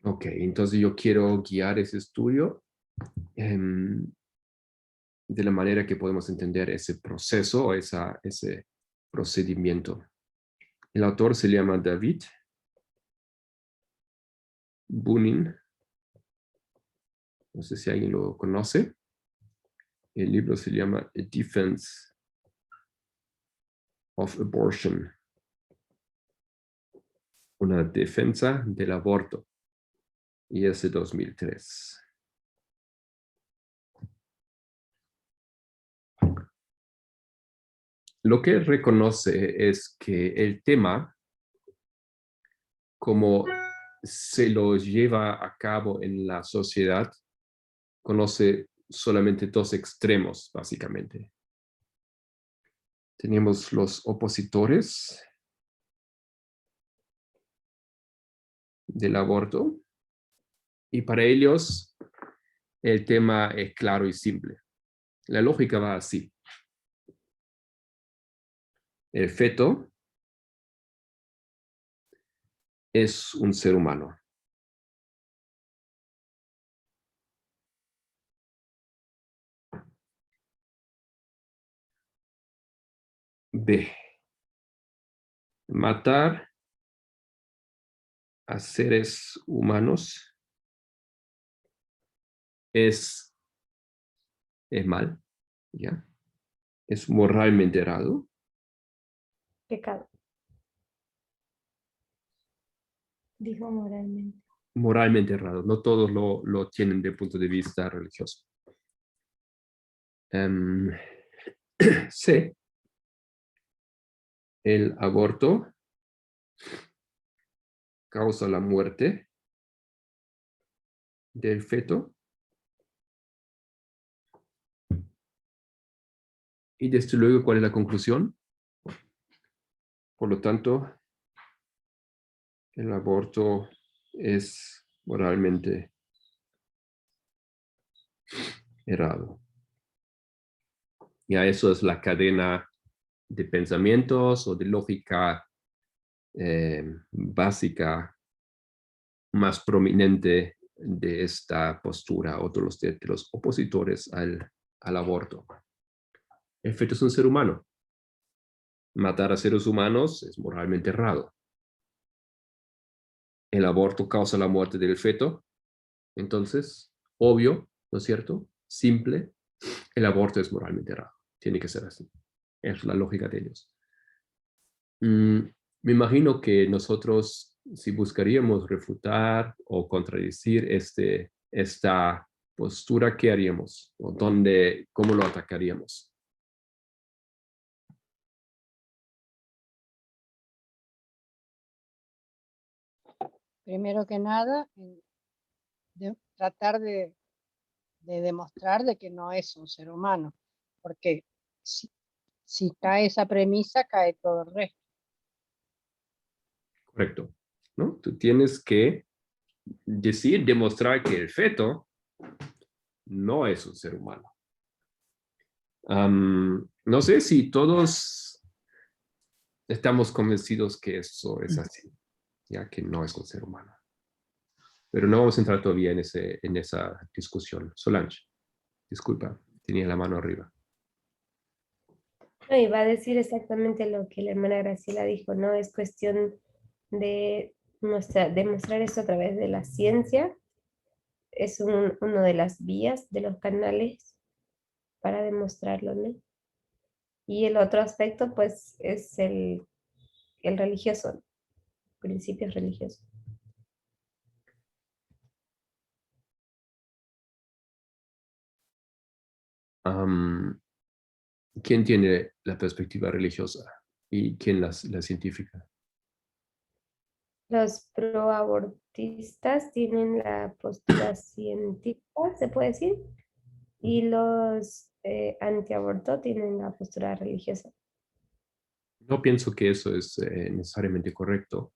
Ok, entonces yo quiero guiar ese estudio em, de la manera que podemos entender ese proceso o ese procedimiento. El autor se llama David Bunin. No sé si alguien lo conoce. El libro se llama A Defense of Abortion. Una defensa del aborto. Y es de 2003. Lo que él reconoce es que el tema, como se lo lleva a cabo en la sociedad, conoce solamente dos extremos, básicamente. Tenemos los opositores del aborto y para ellos el tema es claro y simple. La lógica va así. El feto es un ser humano. B. Matar a seres humanos es mal, ¿ya? Es moralmente errado. Pecado. Dijo moralmente. Moralmente errado. No todos lo tienen de punto de vista religioso. C. El aborto causa la muerte del feto. Y desde luego, ¿cuál es la conclusión? Por lo tanto, el aborto es moralmente errado. Ya eso es la cadena de pensamientos o de lógica básica más prominente de esta postura o de los opositores al aborto. El feto es un ser humano. Matar a seres humanos es moralmente errado. El aborto causa la muerte del feto. Entonces, obvio, ¿no es cierto? Simple, el aborto es moralmente errado. Tiene que ser así. Es la lógica de ellos. Me imagino que nosotros, si buscaríamos refutar o contradecir esta postura, ¿qué haríamos? ¿O cómo lo atacaríamos? Primero que nada, tratar de demostrar de que no es un ser humano, porque si cae esa premisa, cae todo el resto. Correcto. ¿No? Tú tienes que demostrar que el feto no es un ser humano. No sé si todos estamos convencidos que eso es así, ya que no es un ser humano. Pero no vamos a entrar todavía en esa discusión. Solange, disculpa, tenía la mano arriba. No, y va a decir exactamente lo que la hermana Graciela dijo, ¿no? Es cuestión de demostrar esto a través de la ciencia. Es uno de las vías, de los canales para demostrarlo, ¿no? Y el otro aspecto, pues, es el religioso, principios religiosos. ¿Quién tiene la perspectiva religiosa y quién la científica? Los proabortistas tienen la postura científica, se puede decir, y los antiaborto tienen la postura religiosa. No pienso que eso es necesariamente correcto.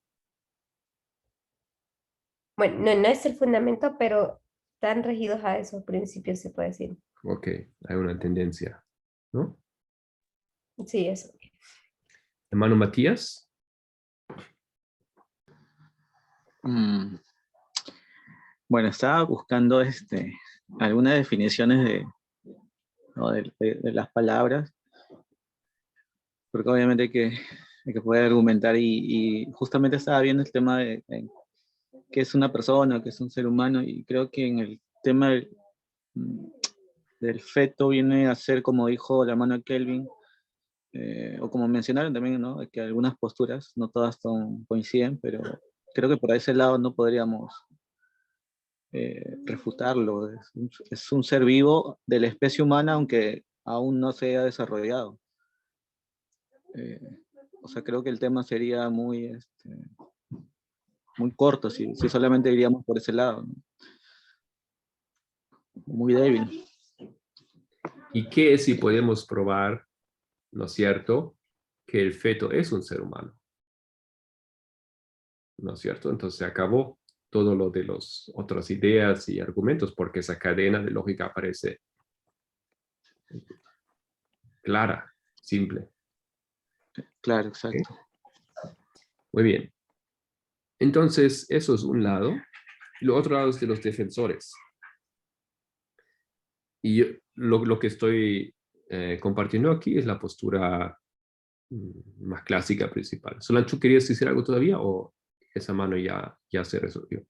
Bueno, no es el fundamento, pero están regidos a esos principios, se puede decir. Ok, hay una tendencia, ¿no? Sí, eso. Hermano Matías. Mm, Bueno, estaba buscando algunas definiciones ¿no? de las palabras, porque obviamente hay que poder argumentar y justamente estaba viendo el tema de qué es una persona, qué es un ser humano, y creo que en el tema del feto viene a ser, como dijo la hermana Kelvin, o como mencionaron también, ¿no? Que algunas posturas, no todas coinciden, pero creo que por ese lado no podríamos refutarlo. Es un ser vivo de la especie humana, aunque aún no se haya desarrollado. O sea, creo que el tema sería muy corto si solamente iríamos por ese lado, ¿no? Muy débil. ¿Y qué si podemos probar, no es cierto, que el feto es un ser humano? ¿No es cierto? Entonces se acabó todo lo de las otras ideas y argumentos, porque esa cadena de lógica parece clara, simple. Claro, exacto. ¿Okay? Muy bien. Entonces, eso es un lado. Y lo otro lado es de los defensores. Y lo que estoy compartiendo aquí es la postura más clásica principal. Solanchu, ¿querías decir algo todavía o esa mano ya se resolvió?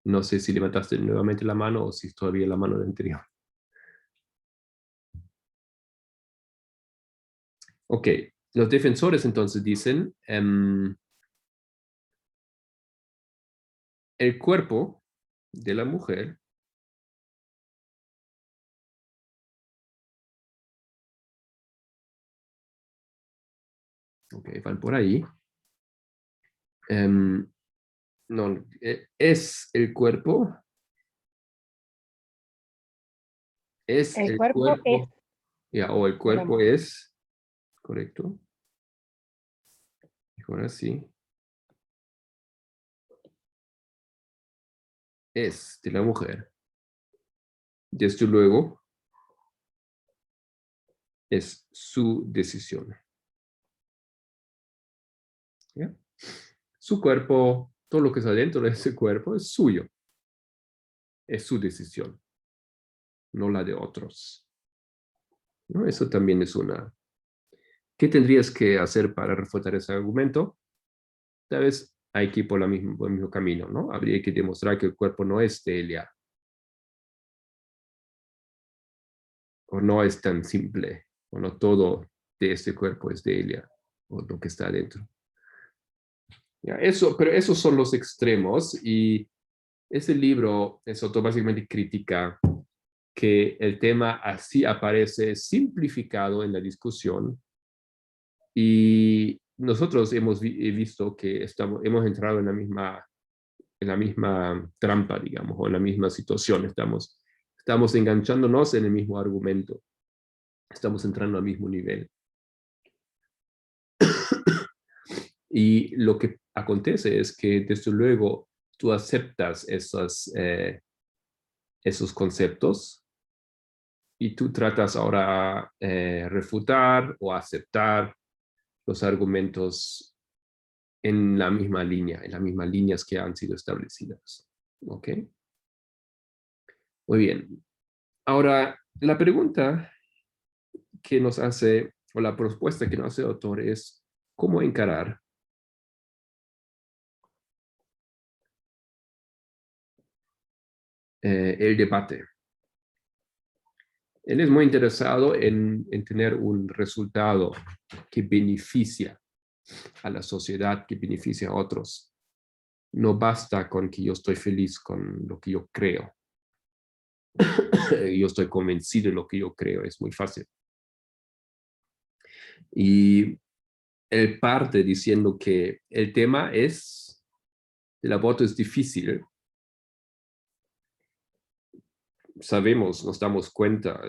No sé si levantaste nuevamente la mano o si todavía la mano de anterior. Ok, los defensores entonces dicen, el cuerpo de la mujer ok, van por ahí. No, es el cuerpo. Es El el cuerpo es cuerpo. Ya, o el de la cuerpo mujer. es. Correcto. Mejor así. Es de la mujer. Desde luego, es su decisión. ¿Ya? Su cuerpo, todo lo que está dentro de ese cuerpo es suyo. Es su decisión, no la de otros. ¿No? Eso también es una... ¿Qué tendrías que hacer para refutar ese argumento? Tal vez hay que ir por el mismo camino, ¿no? Habría que demostrar que el cuerpo no es de Elia. O no es tan simple. O no todo de este cuerpo es de Elia. O lo que está dentro. Ya, pero esos son los extremos y ese libro, eso básicamente critica que el tema así aparece simplificado en la discusión y nosotros hemos visto que hemos entrado en la misma trampa, digamos, o en la misma situación. Estamos enganchándonos en el mismo argumento. Estamos entrando al mismo nivel. Y lo que acontece es que, desde luego, tú aceptas esos conceptos y tú tratas ahora refutar o aceptar los argumentos en la misma línea, en las mismas líneas que han sido establecidas. ¿Ok? Muy bien. Ahora, la pregunta que nos hace, o la propuesta que nos hace el autor es, ¿cómo encarar el debate? Él es muy interesado en tener un resultado que beneficia a la sociedad, que beneficia a otros. No basta con que yo estoy feliz con lo que yo creo. Yo estoy convencido de lo que yo creo, es muy fácil. Y él parte diciendo que el tema el aborto es difícil. Sabemos, nos damos cuenta,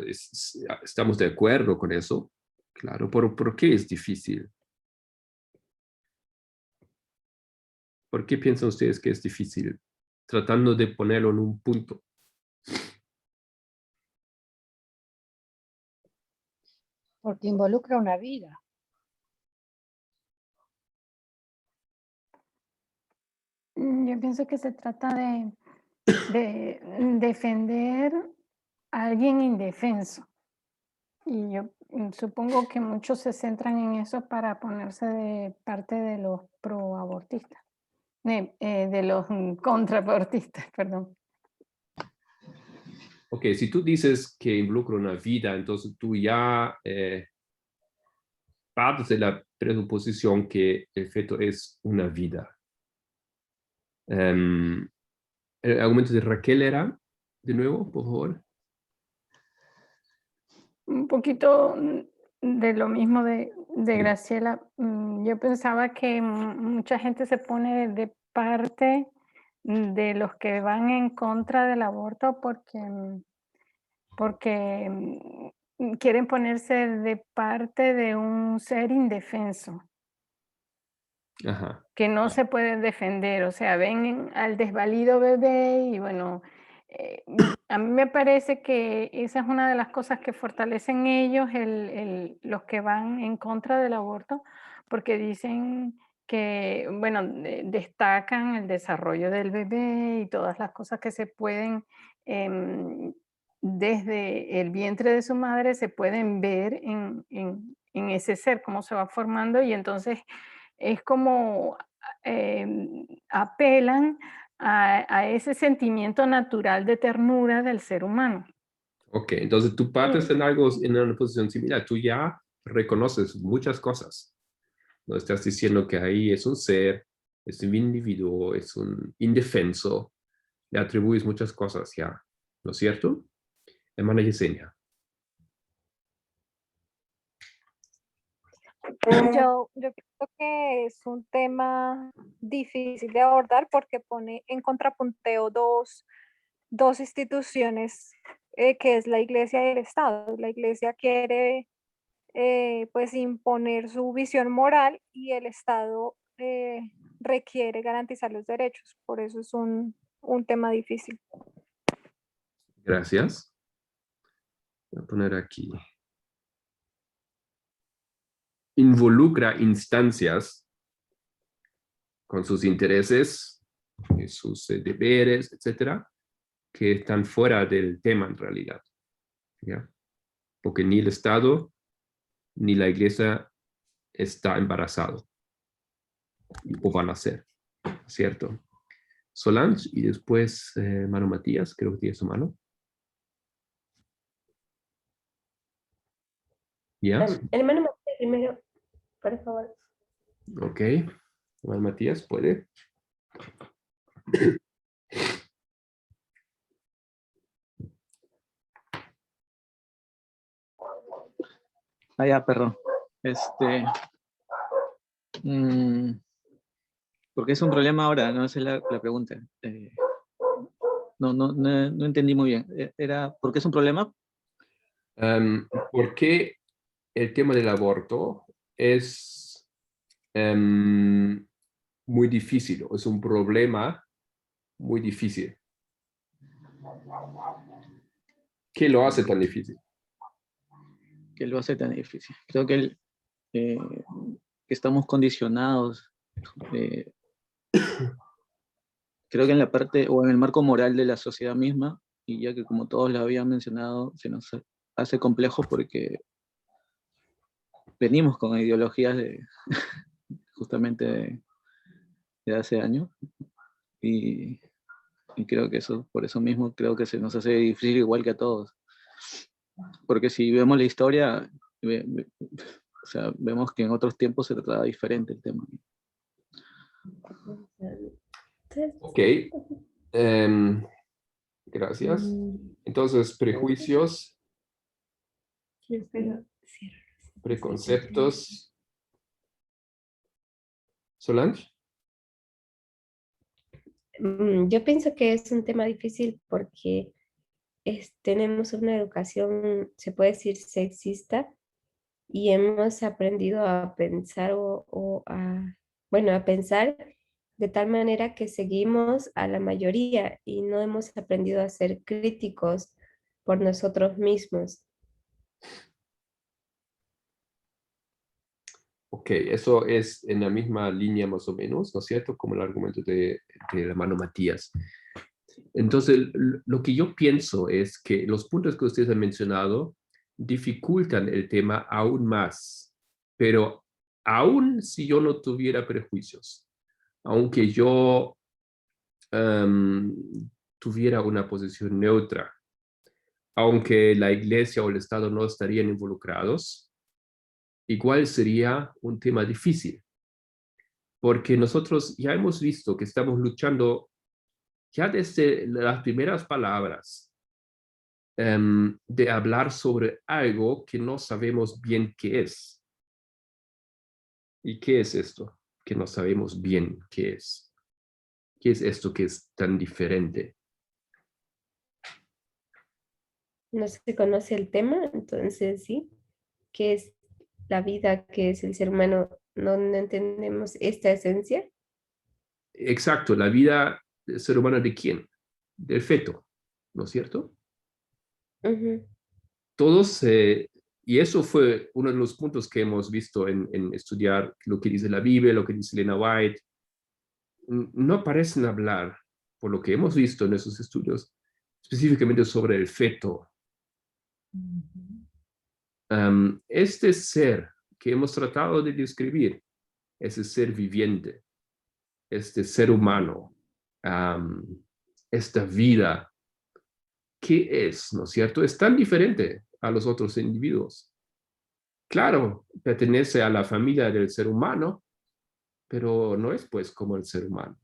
estamos de acuerdo con eso. Claro, pero ¿por qué es difícil? ¿Por qué piensan ustedes que es difícil? Tratando de ponerlo en un punto. Porque involucra una vida. Yo pienso que se trata de defender a alguien indefenso. Y yo supongo que muchos se centran en eso para ponerse de parte de los proabortistas, de los contraabortistas, perdón. Ok, si tú dices que involucra una vida, entonces tú ya partes de la presuposición que el feto es una vida. El argumento de Raquel era, de nuevo, por favor. Un poquito de lo mismo de Graciela. Yo pensaba que mucha gente se pone de parte de los que van en contra del aborto porque quieren ponerse de parte de un ser indefenso. Ajá. Que no se puede defender, o sea, ven al desvalido bebé y bueno, a mí me parece que esa es una de las cosas que fortalecen ellos, los que van en contra del aborto, porque dicen que, bueno, destacan el desarrollo del bebé y todas las cosas que se pueden, desde el vientre de su madre, se pueden ver en ese ser, cómo se va formando y entonces es como apelan a ese sentimiento natural de ternura del ser humano. Ok, entonces tú partes en algo, en una posición similar. Tú ya reconoces muchas cosas. No estás diciendo que ahí es un ser, es un individuo, es un indefenso. Le atribuyes muchas cosas ya, ¿no es cierto? Hermana Yesenia. Yo creo que es un tema difícil de abordar porque pone en contrapunteo dos instituciones que es la Iglesia y el Estado. La Iglesia quiere pues imponer su visión moral y el Estado requiere garantizar los derechos. Por eso es un tema difícil. Gracias. Voy a poner aquí. Involucra instancias con sus intereses, sus deberes, etcétera, que están fuera del tema en realidad. ¿Ya? Porque ni el Estado ni la Iglesia está embarazado o van a ser, ¿cierto? Solange y después Mano Matías, creo que tiene su mano. ¿Ya? Hermano Matías, primero, por favor. Ok. Mano Matías, ¿puede? Ah, ya, perdón. Porque es un problema ahora, no esa es la pregunta. No entendí muy bien. ¿Por qué es un problema? ¿Por qué el tema del aborto es muy difícil? Es un problema muy difícil. ¿Qué lo hace tan difícil? ¿Qué lo hace tan difícil? Creo que estamos condicionados. Creo que en la parte o en el marco moral de la sociedad misma, y ya que como todos lo habían mencionado, se nos hace complejo porque venimos con ideologías justamente de hace años y creo que eso, por eso mismo creo que se nos hace difícil igual que a todos. Porque si vemos la historia, o sea, vemos que en otros tiempos se trataba diferente el tema. Ok. Gracias. Entonces, prejuicios, preconceptos. Solange. Yo pienso que es un tema difícil porque tenemos una educación, se puede decir, sexista y hemos aprendido a pensar bueno, a pensar de tal manera que seguimos a la mayoría y no hemos aprendido a ser críticos por nosotros mismos. Ok, eso es en la misma línea más o menos, ¿no es cierto? Como el argumento de el hermano Matías. Entonces, lo que yo pienso es que los puntos que ustedes han mencionado dificultan el tema aún más, pero aún si yo no tuviera prejuicios, aunque yo tuviera una posición neutra, aunque la iglesia o el Estado no estarían involucrados, igual sería un tema difícil, porque nosotros ya hemos visto que estamos luchando ya desde las primeras palabras de hablar sobre algo que no sabemos bien qué es. ¿Y qué es esto? Que no sabemos bien qué es. ¿Qué es esto que es tan diferente? No se conoce el tema, entonces sí, ¿qué es la vida, qué es el ser humano? No, no entendemos esta esencia. Exacto, la vida del ser humano, ¿de quién? Del feto, ¿no es cierto? Ujú. Todos, y eso fue uno de los puntos que hemos visto en estudiar lo que dice la Biblia, lo que dice Elena White. No parecen hablar, por lo que hemos visto en esos estudios, específicamente sobre el feto. Este ser que hemos tratado de describir, ese ser viviente, este ser humano, esta vida, ¿qué es? ¿No es cierto? Es tan diferente a los otros individuos. Claro, pertenece a la familia del ser humano, pero no es pues como el ser humano.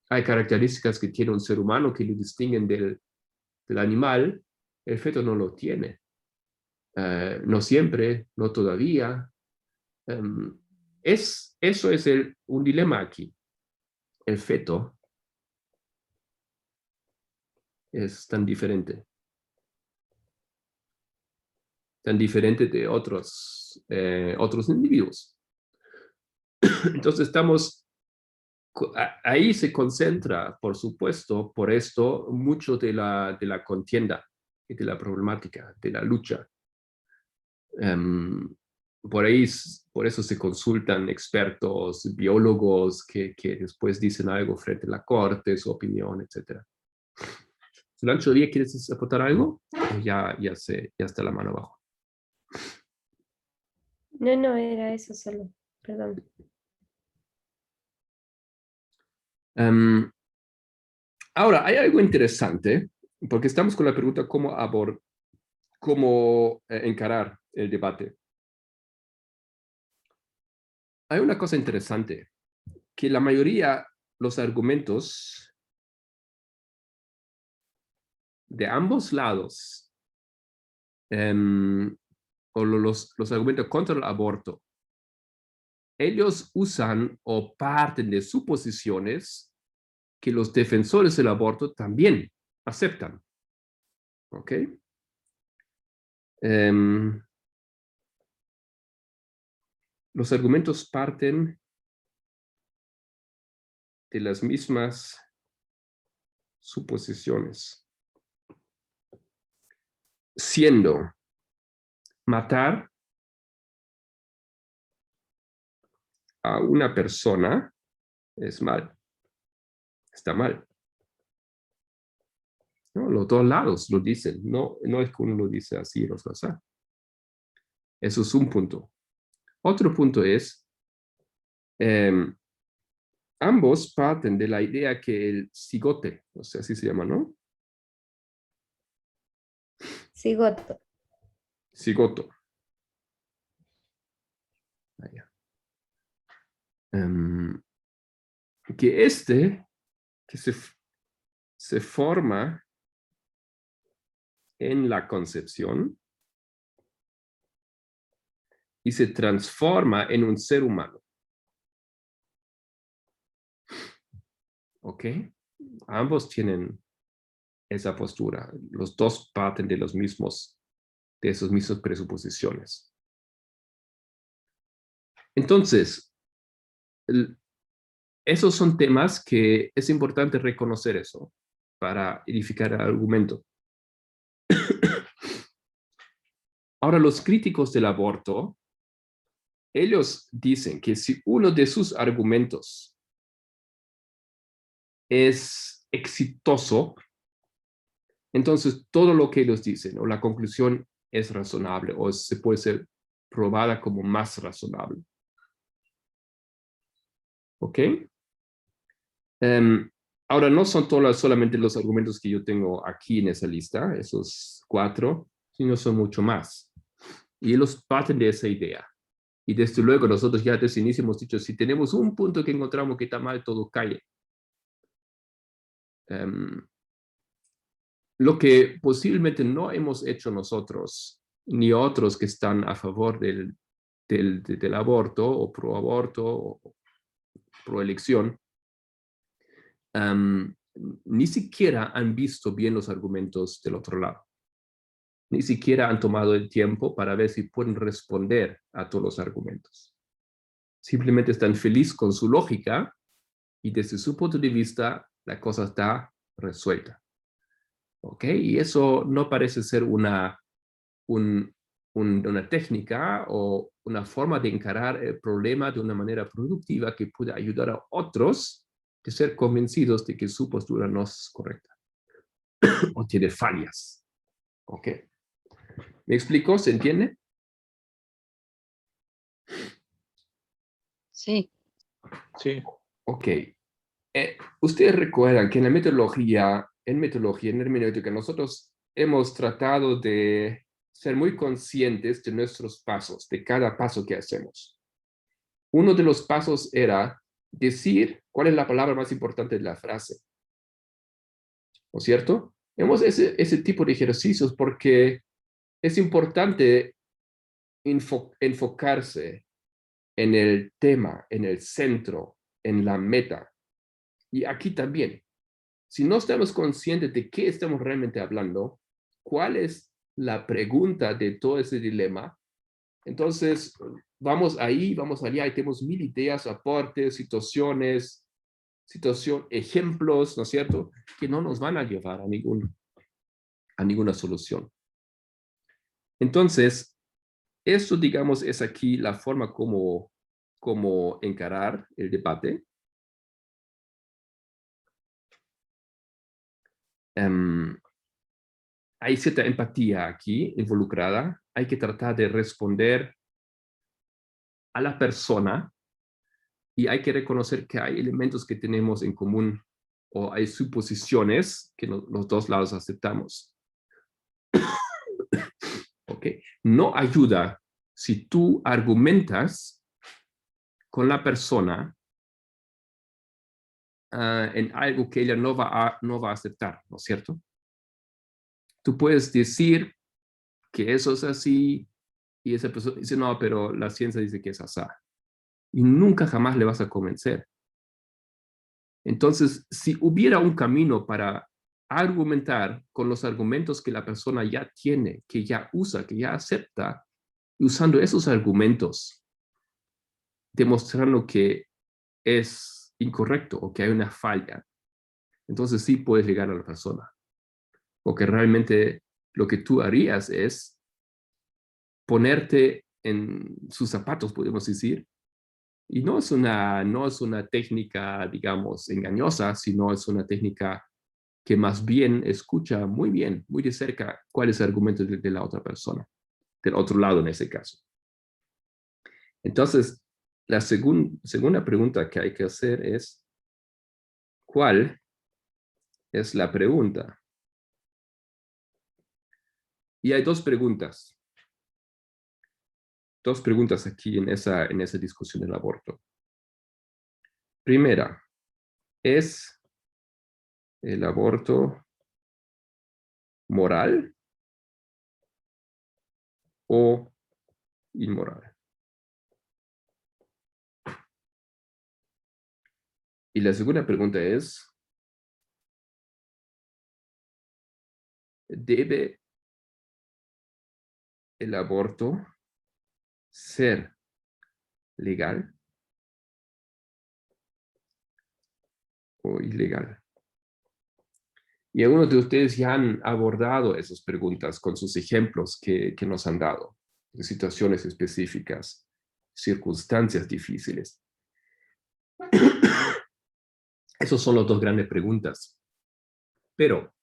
Hay características que tiene un ser humano que lo distinguen del animal, el feto no lo tiene. No siempre, no todavía. Eso es un dilema aquí. El feto es tan diferente de otros individuos. Entonces ahí se concentra, por supuesto, por esto, mucho de la contienda y de la problemática, de la lucha. Por eso se consultan expertos, biólogos que después dicen algo frente a la corte, su opinión, etc. Solange, ¿todavía quieres aportar algo? O ya está la mano abajo. No, no, era eso solo, perdón. Ahora, hay algo interesante, porque estamos con la pregunta cómo encarar el debate. Hay una cosa interesante, que la mayoría, los argumentos de ambos lados, o los argumentos contra el aborto, ellos usan o parten de suposiciones que los defensores del aborto también aceptan. ¿Ok? Los argumentos parten de las mismas suposiciones, siendo matar a una persona es mal, está mal. ¿No? Los dos lados lo dicen, no es que uno lo dice así y los así. Eso es un punto. Otro punto es, ambos parten de la idea que el cigote, o sea, así se llama, ¿no? Cigoto. Cigoto. Que se forma en la concepción y se transforma en un ser humano. ¿Ok? Ambos tienen esa postura. Los dos parten de esas mismas presuposiciones. Entonces, esos son temas que es importante reconocer eso para edificar el argumento. Ahora, los críticos del aborto, ellos dicen que si uno de sus argumentos es exitoso, entonces todo lo que ellos dicen o la conclusión es razonable o se puede ser probada como más razonable. ¿Ok? Ahora, no son solamente los argumentos que yo tengo aquí en esa lista, esos 4, sino son mucho más. Y ellos parten de esa idea. Y desde luego nosotros ya desde el inicio hemos dicho, si tenemos un punto que encontramos que está mal, todo cae. Lo que posiblemente no hemos hecho nosotros, ni otros que están a favor del aborto, o pro aborto, o pro elección, ni siquiera han visto bien los argumentos del otro lado. Ni siquiera han tomado el tiempo para ver si pueden responder a todos los argumentos. Simplemente están felices con su lógica y desde su punto de vista la cosa está resuelta. ¿Ok? Y eso no parece ser una técnica o una forma de encarar el problema de una manera productiva que pueda ayudar a otros de ser convencidos de que su postura no es correcta o tiene fallas. ¿Ok? ¿Me explico? ¿Se entiende? Sí, Sí, Ok. Ustedes recuerdan que en metodología, en hermenéutica, nosotros hemos tratado de ser muy conscientes de nuestros pasos, de cada paso que hacemos. Uno de los pasos era decir cuál es la palabra más importante de la frase. ¿No es cierto? Hemos ese tipo de ejercicios porque es importante enfocarse en el tema, en el centro, en la meta. Y aquí también, si no estamos conscientes de qué estamos realmente hablando, cuál es la pregunta de todo ese dilema, entonces vamos ahí, vamos allá y tenemos 1000 ideas, aportes, ejemplos, ¿no es cierto?, que no nos van a llevar a ninguna solución. Entonces, esto, digamos, es aquí la forma como encarar el debate. Hay cierta empatía aquí involucrada. Hay que tratar de responder a la persona y hay que reconocer que hay elementos que tenemos en común o hay suposiciones que los dos lados aceptamos. ¿Ok? No ayuda si tú argumentas con la persona en algo que ella no va a aceptar, ¿no es cierto? Tú puedes decir que eso es así y esa persona dice, no, pero la ciencia dice que es así. Y nunca jamás le vas a convencer. Entonces, si hubiera un camino para argumentar con los argumentos que la persona ya tiene, que ya usa, que ya acepta, y usando esos argumentos, demostrando que es incorrecto o que hay una falla, entonces sí puedes llegar a la persona. Porque realmente lo que tú harías es ponerte en sus zapatos, podemos decir, y no es una técnica, digamos, engañosa, sino es una técnica que más bien escucha muy bien, muy de cerca, cuál es el argumento de la otra persona, del otro lado en ese caso. Entonces, la segunda pregunta que hay que hacer es, ¿cuál es la pregunta? Y hay dos preguntas aquí en esa discusión del aborto. Primera, ¿es el aborto moral o inmoral? Y la segunda pregunta es, ¿debe el aborto ser legal o ilegal? Y algunos de ustedes ya han abordado esas preguntas con sus ejemplos que nos han dado, de situaciones específicas. circunstancias difíciles. Esas son las dos grandes preguntas. Pero,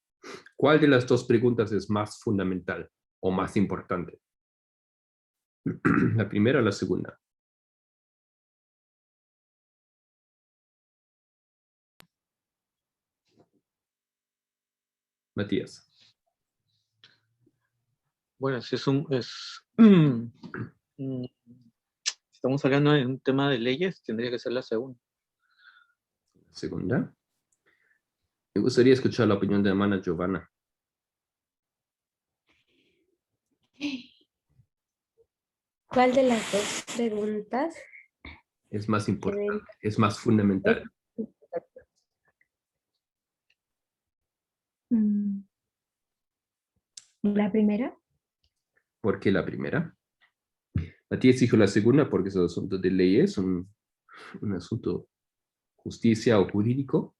¿cuál de las dos preguntas es más fundamental o más importante? ¿La primera o la segunda? Matías. Bueno, si estamos hablando de un tema de leyes, tendría que ser la segunda. Segunda. Me gustaría escuchar la opinión de la hermana Giovanna. ¿Cuál de las dos preguntas Es más importante, deben- es más fundamental. ¿La primera? ¿Por qué la primera? Matías dijo la segunda porque es un asunto de leyes, un asunto justicia o jurídico.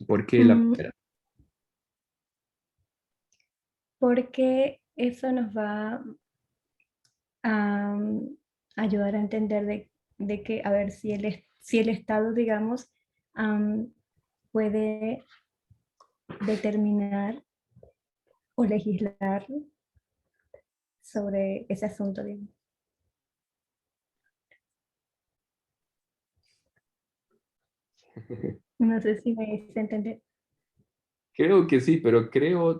¿Por qué la primera? Porque eso nos va a ayudar a entender de que, a ver, si el Estado, digamos, puede determinar o legislar sobre ese asunto, digamos. No sé si me hice entender. Creo que sí, pero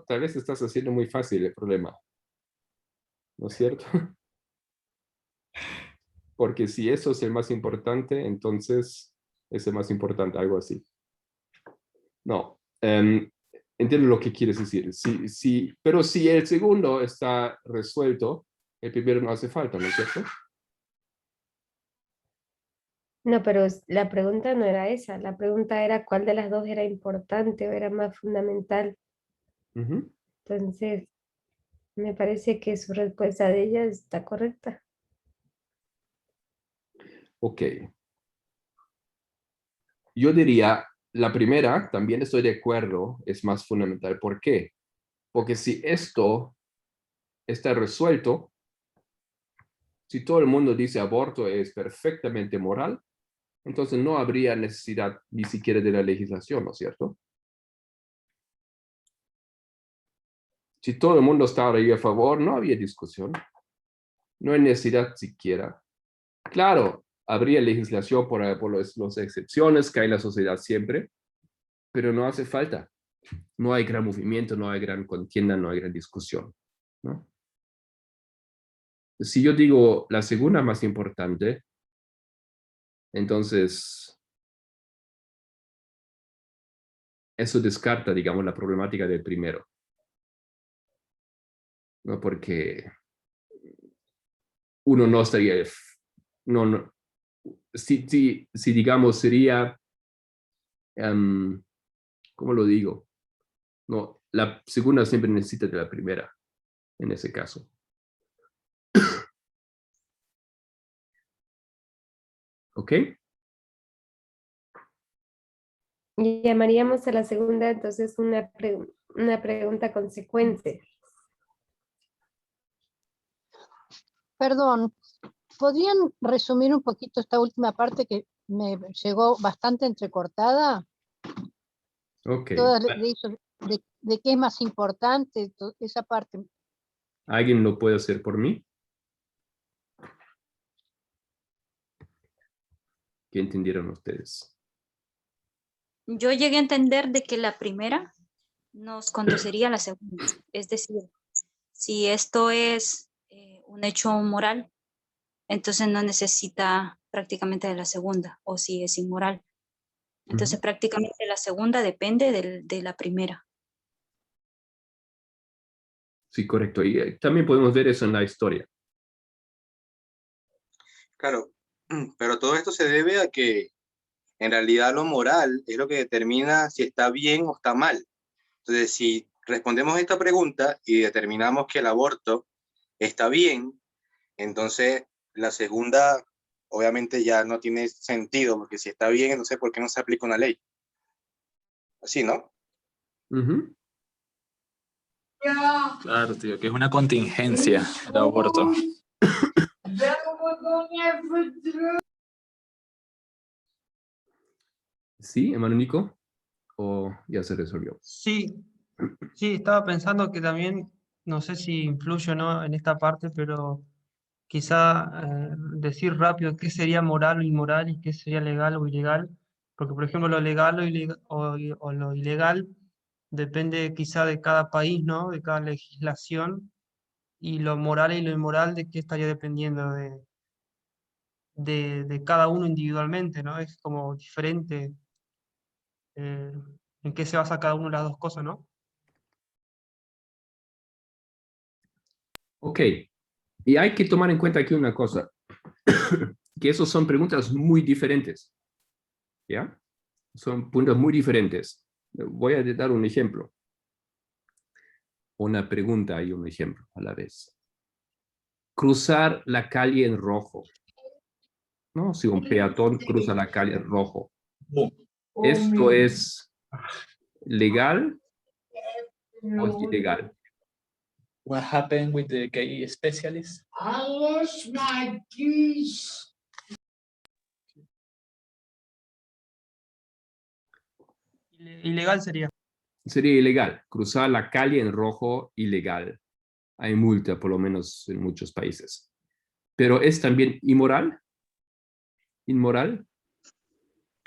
tal vez estás haciendo muy fácil el problema. ¿No es cierto? Porque si eso es el más importante, entonces es el más importante, algo así. No, entiendo lo que quieres decir. Sí, pero si el segundo está resuelto, el primero no hace falta, ¿no es cierto? No, pero la pregunta no era esa. La pregunta era cuál de las dos era importante o era más fundamental. Ujú. Entonces, me parece que su respuesta de ella está correcta. Ok. Yo diría, la primera, también estoy de acuerdo, es más fundamental. ¿Por qué? Porque si esto está resuelto, si todo el mundo dice aborto es perfectamente moral, entonces no habría necesidad ni siquiera de la legislación, ¿no es cierto? Si todo el mundo estaba ahí a favor, no había discusión. No hay necesidad siquiera. Claro, habría legislación por las excepciones que hay en la sociedad siempre, pero no hace falta. No hay gran movimiento, no hay gran contienda, no hay gran discusión, ¿no? Si yo digo la segunda más importante, entonces eso descarta, digamos, la problemática del primero, ¿no? Porque uno no estaría, no, si digamos, sería, ¿cómo lo digo? No, la segunda siempre necesita de la primera, en ese caso. ¿Ok? Y llamaríamos a la segunda entonces una pregunta consecuente. Perdón, ¿podrían resumir un poquito esta última parte que me llegó bastante entrecortada? Ok. De qué es más importante, esa parte. ¿Alguien lo puede hacer por mí? ¿Qué entendieron ustedes? Yo llegué a entender de que la primera nos conduciría a la segunda. Es decir, si esto es un hecho moral, entonces no necesita prácticamente de la segunda, o si es inmoral. Entonces prácticamente la segunda depende de la primera. Sí, correcto. Y también podemos ver eso en la historia. Claro, pero todo esto se debe a que en realidad lo moral es lo que determina si está bien o está mal. Entonces, si respondemos esta pregunta y determinamos que el aborto está bien, entonces la segunda obviamente ya no tiene sentido, porque si está bien, entonces ¿por qué no se aplica una ley? Así, ¿no? Claro, tío, que es una contingencia el aborto. ¿Sí, hermano Nico? ¿O ya se resolvió? Sí, sí, estaba pensando que también, no sé si influye o no en esta parte, pero quizá decir rápido qué sería moral o inmoral y qué sería legal o ilegal, porque por ejemplo lo legal o lo ilegal depende quizá de cada país, ¿no? De cada legislación, y lo moral y lo inmoral de qué estaría dependiendo de cada uno individualmente, ¿no? Es como diferente eh, en qué se basa cada una de las dos cosas, ¿no? Ok, y hay que tomar en cuenta aquí una cosa, que esas son preguntas muy diferentes, ¿ya? Son puntos muy diferentes. Voy a dar un ejemplo. Una pregunta y un ejemplo a la vez. Cruzar la calle en rojo, ¿no? Si un peatón cruza la calle en rojo, ¿esto es legal o es ilegal? What happened with the gay specialist? I lost my keys. Ilegal sería. Sería ilegal. Cruzar la calle en rojo, ilegal. Hay multa, por lo menos en muchos países. Pero ¿es también inmoral? ¿Inmoral?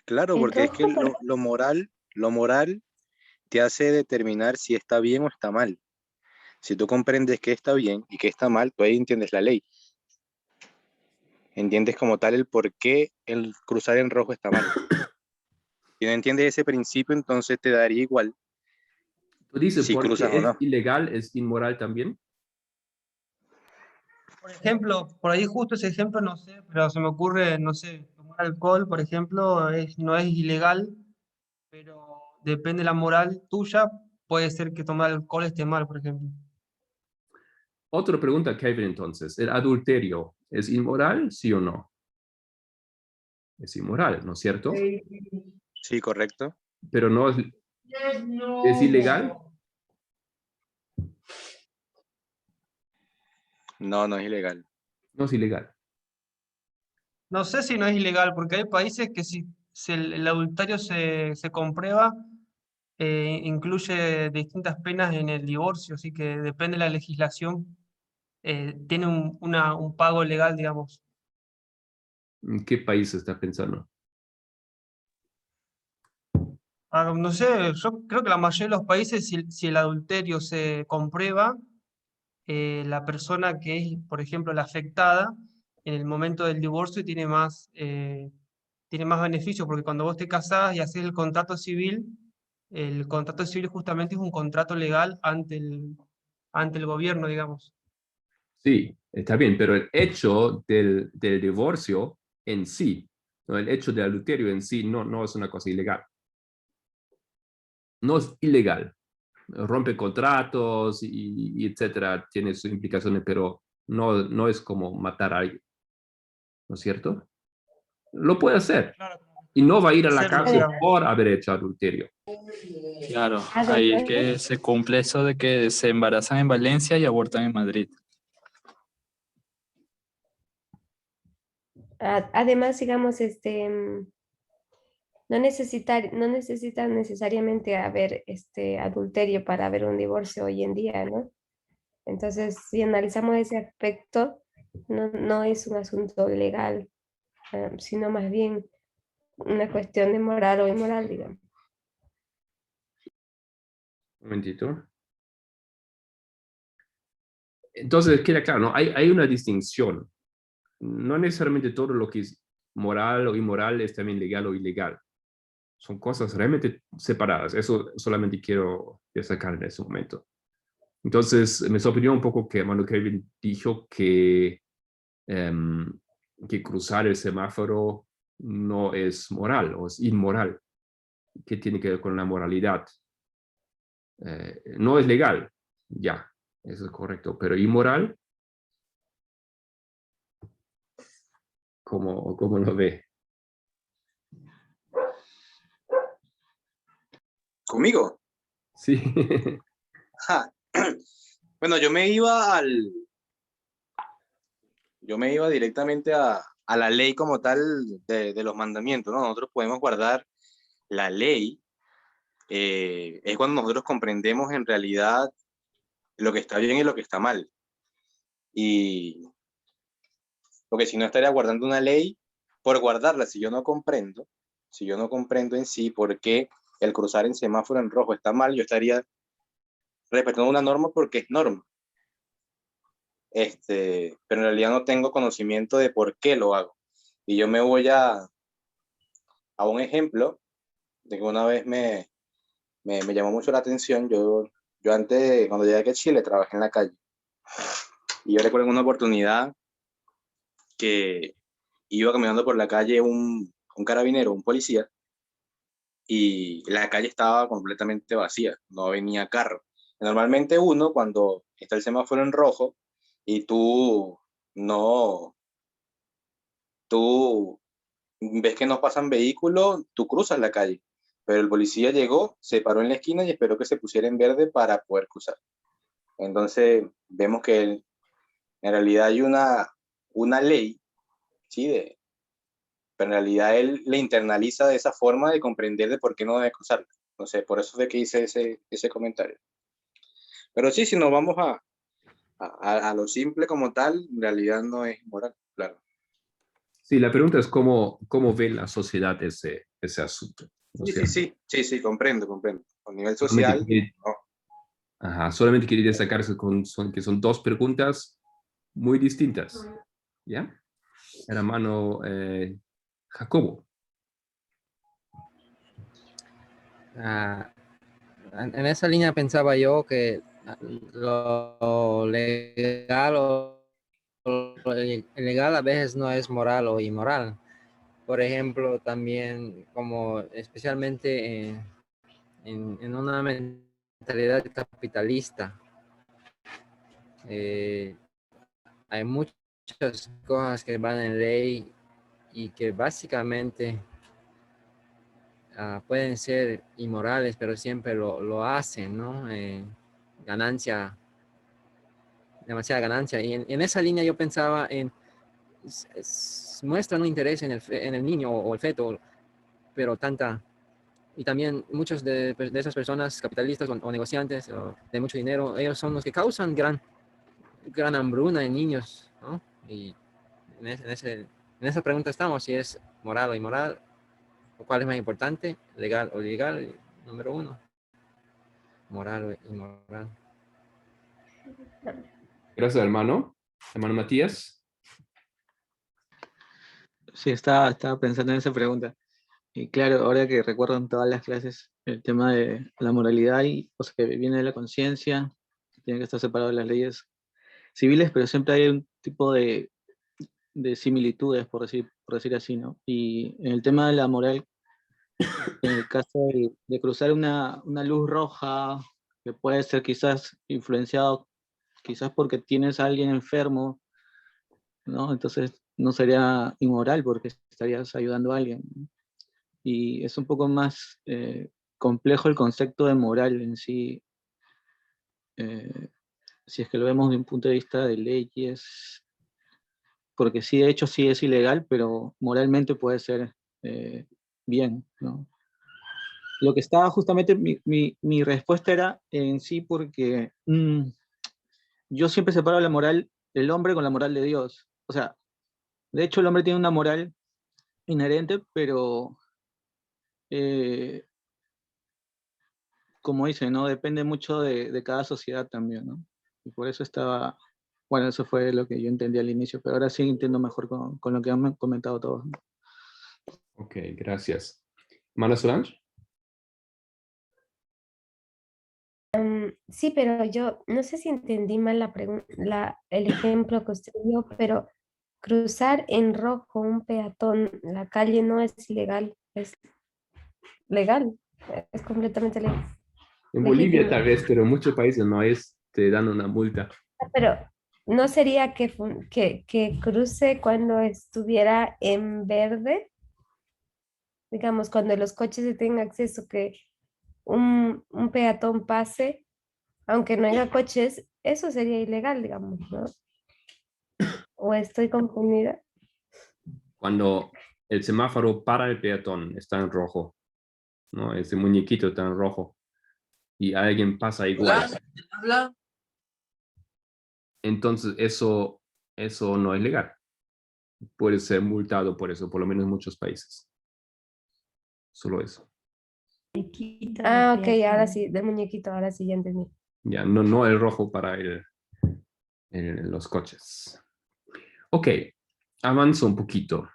Claro, porque es que lo moral te hace determinar si está bien o está mal. Si tú comprendes que está bien y que está mal, tú ahí entiendes la ley. Entiendes como tal el por qué el cruzar en rojo está mal. Si no entiendes ese principio, entonces te daría igual Tú dices, si porque cruzas o es no. ilegal, es inmoral también. Por ejemplo, por ahí justo ese ejemplo, no sé, pero se me ocurre, no sé, tomar alcohol, por ejemplo, no es ilegal, pero depende de la moral tuya, puede ser que tomar alcohol esté mal, por ejemplo. Otra pregunta, Kevin, entonces. ¿El adulterio es inmoral, sí o no? Es inmoral, ¿no es cierto? Sí, correcto. Pero no es ilegal. No, no es ilegal. No es ilegal. No sé si no es ilegal, porque hay países que si el adulterio se comprueba, incluye distintas penas en el divorcio, así que depende de la legislación, tiene un pago legal, digamos. ¿En qué país está pensando? No sé, yo creo que la mayoría de los países, si el adulterio se comprueba, la persona que es, por ejemplo, la afectada, en el momento del divorcio tiene más beneficios, porque cuando vos te casás y haces el contrato civil justamente es un contrato legal ante el gobierno, digamos. Sí, está bien, pero el hecho del divorcio en sí, ¿no? El hecho del adulterio en sí no es una cosa ilegal. No es ilegal. Rompe contratos y etcétera, tiene sus implicaciones, pero no es como matar a alguien, ¿no es cierto? Lo puede hacer Claro, y no va a ir a la hacerlo, cárcel digamos. por haber hecho adulterio. Claro, ahí es que se cumple eso de que se embarazan en Valencia y abortan en Madrid. Además, digamos, no necesita necesariamente haber adulterio para haber un divorcio hoy en día, ¿no? Entonces, si analizamos ese aspecto, no es un asunto legal, sino más bien una cuestión de moral o inmoral, digamos. Un momentito. Entonces, queda claro, ¿no? Hay una distinción. No necesariamente todo lo que es moral o inmoral es también legal o ilegal. Son cosas realmente separadas. Eso solamente quiero destacar en ese momento. Entonces, me sorprendió un poco que Manu Kevin dijo que cruzar el semáforo no es moral o es inmoral. ¿Qué tiene que ver con la moralidad? No es legal, ya, eso es correcto, pero inmoral, ¿cómo lo ve? ¿Conmigo? Sí. Ajá. Bueno, yo me iba directamente a la ley como tal de los mandamientos, ¿no? Nosotros podemos guardar la ley, es cuando nosotros comprendemos en realidad lo que está bien y lo que está mal. Y porque si no estaría guardando una ley por guardarla, si yo no comprendo en sí por qué el cruzar en semáforo en rojo está mal, yo estaría respetando una norma porque es norma. Pero en realidad no tengo conocimiento de por qué lo hago. Y yo me voy a un ejemplo de que una vez me llamó mucho la atención. Yo antes, cuando llegué aquí a Chile, trabajé en la calle. Y yo recuerdo en una oportunidad que iba caminando por la calle un carabinero, un policía, y la calle estaba completamente vacía, no venía carro. Normalmente uno, cuando está el semáforo en rojo y tú ves que no pasan vehículos, tú cruzas la calle. Pero el policía llegó, se paró en la esquina y esperó que se pusiera en verde para poder cruzar. Entonces vemos que en realidad hay una ley, ¿sí? Pero en realidad él le internaliza de esa forma de comprender de por qué no debe cruzar. No sé, por eso es de que hice ese comentario. Pero sí, si nos vamos a lo simple como tal, en realidad no es moral, claro. Sí, la pregunta es cómo ve la sociedad ese asunto, ¿no es cierto? Sí, comprendo. A nivel Solamente social, quería, no. solamente quería destacar que son dos preguntas muy distintas, ¿ya? Hermano Jacobo. En esa línea pensaba yo que lo legal o lo ilegal a veces no es moral o inmoral. Por ejemplo, también como especialmente en una mentalidad capitalista, hay muchas cosas que van en ley y que básicamente pueden ser inmorales, pero siempre lo hacen, ¿no? Demasiada ganancia. Y en esa línea yo pensaba en, muestran un interés en el niño o el feto, pero y también muchos de esas personas capitalistas o negociantes de mucho dinero, ellos son los que causan gran hambruna en niños, ¿no? Y en esa pregunta estamos, si es moral o inmoral, o cuál es más importante, legal o ilegal, número 1, moral o inmoral. Gracias, hermano. Hermano Matías. Sí, estaba pensando en esa pregunta. Y claro, ahora que recuerdo en todas las clases el tema de la moralidad y o sea, que viene de la conciencia, que tiene que estar separado de las leyes civiles, pero siempre hay un tipo de similitudes, por decir así, ¿no? Y en el tema de la moral, en el caso de cruzar una luz roja, que puede ser quizás influenciado, quizás porque tienes a alguien enfermo, ¿no? Entonces no sería inmoral porque estarías ayudando a alguien, ¿no? Y es un poco más complejo el concepto de moral en sí, si es que lo vemos de un punto de vista de leyes, porque sí, de hecho sí es ilegal, pero moralmente puede ser bien, ¿no? Lo que estaba justamente, mi respuesta era en sí porque yo siempre separo la moral del hombre con la moral de Dios. O sea, de hecho el hombre tiene una moral inherente, pero como dice, ¿no? Depende mucho de cada sociedad también, ¿no? Y por eso estaba, bueno, eso fue lo que yo entendí al inicio, pero ahora sí entiendo mejor con lo que han comentado todos, ¿no? Ok, gracias. Hermana Solange. Sí, pero yo no sé si entendí mal el ejemplo que usted dio, pero cruzar en rojo un peatón, la calle no es ilegal, es legal, es completamente legal. En Bolivia Legítimo. tal vez, pero en muchos países no es, te dan una multa. Pero no sería que cruce cuando estuviera en verde, digamos, cuando los coches tengan acceso, que un peatón pase aunque no haya coches, eso sería ilegal, digamos, ¿no? ¿O estoy confundida? Cuando el semáforo para el peatón está en rojo, ¿no? Ese muñequito está en rojo y alguien pasa igual. Habla. Entonces eso no es legal. Puede ser multado por eso, por lo menos en muchos países. Solo eso. Ah, ok, ahora sí, del muñequito, ahora sí ya entendí. Ya, no el rojo para los coches. Ok, avanzo un poquito.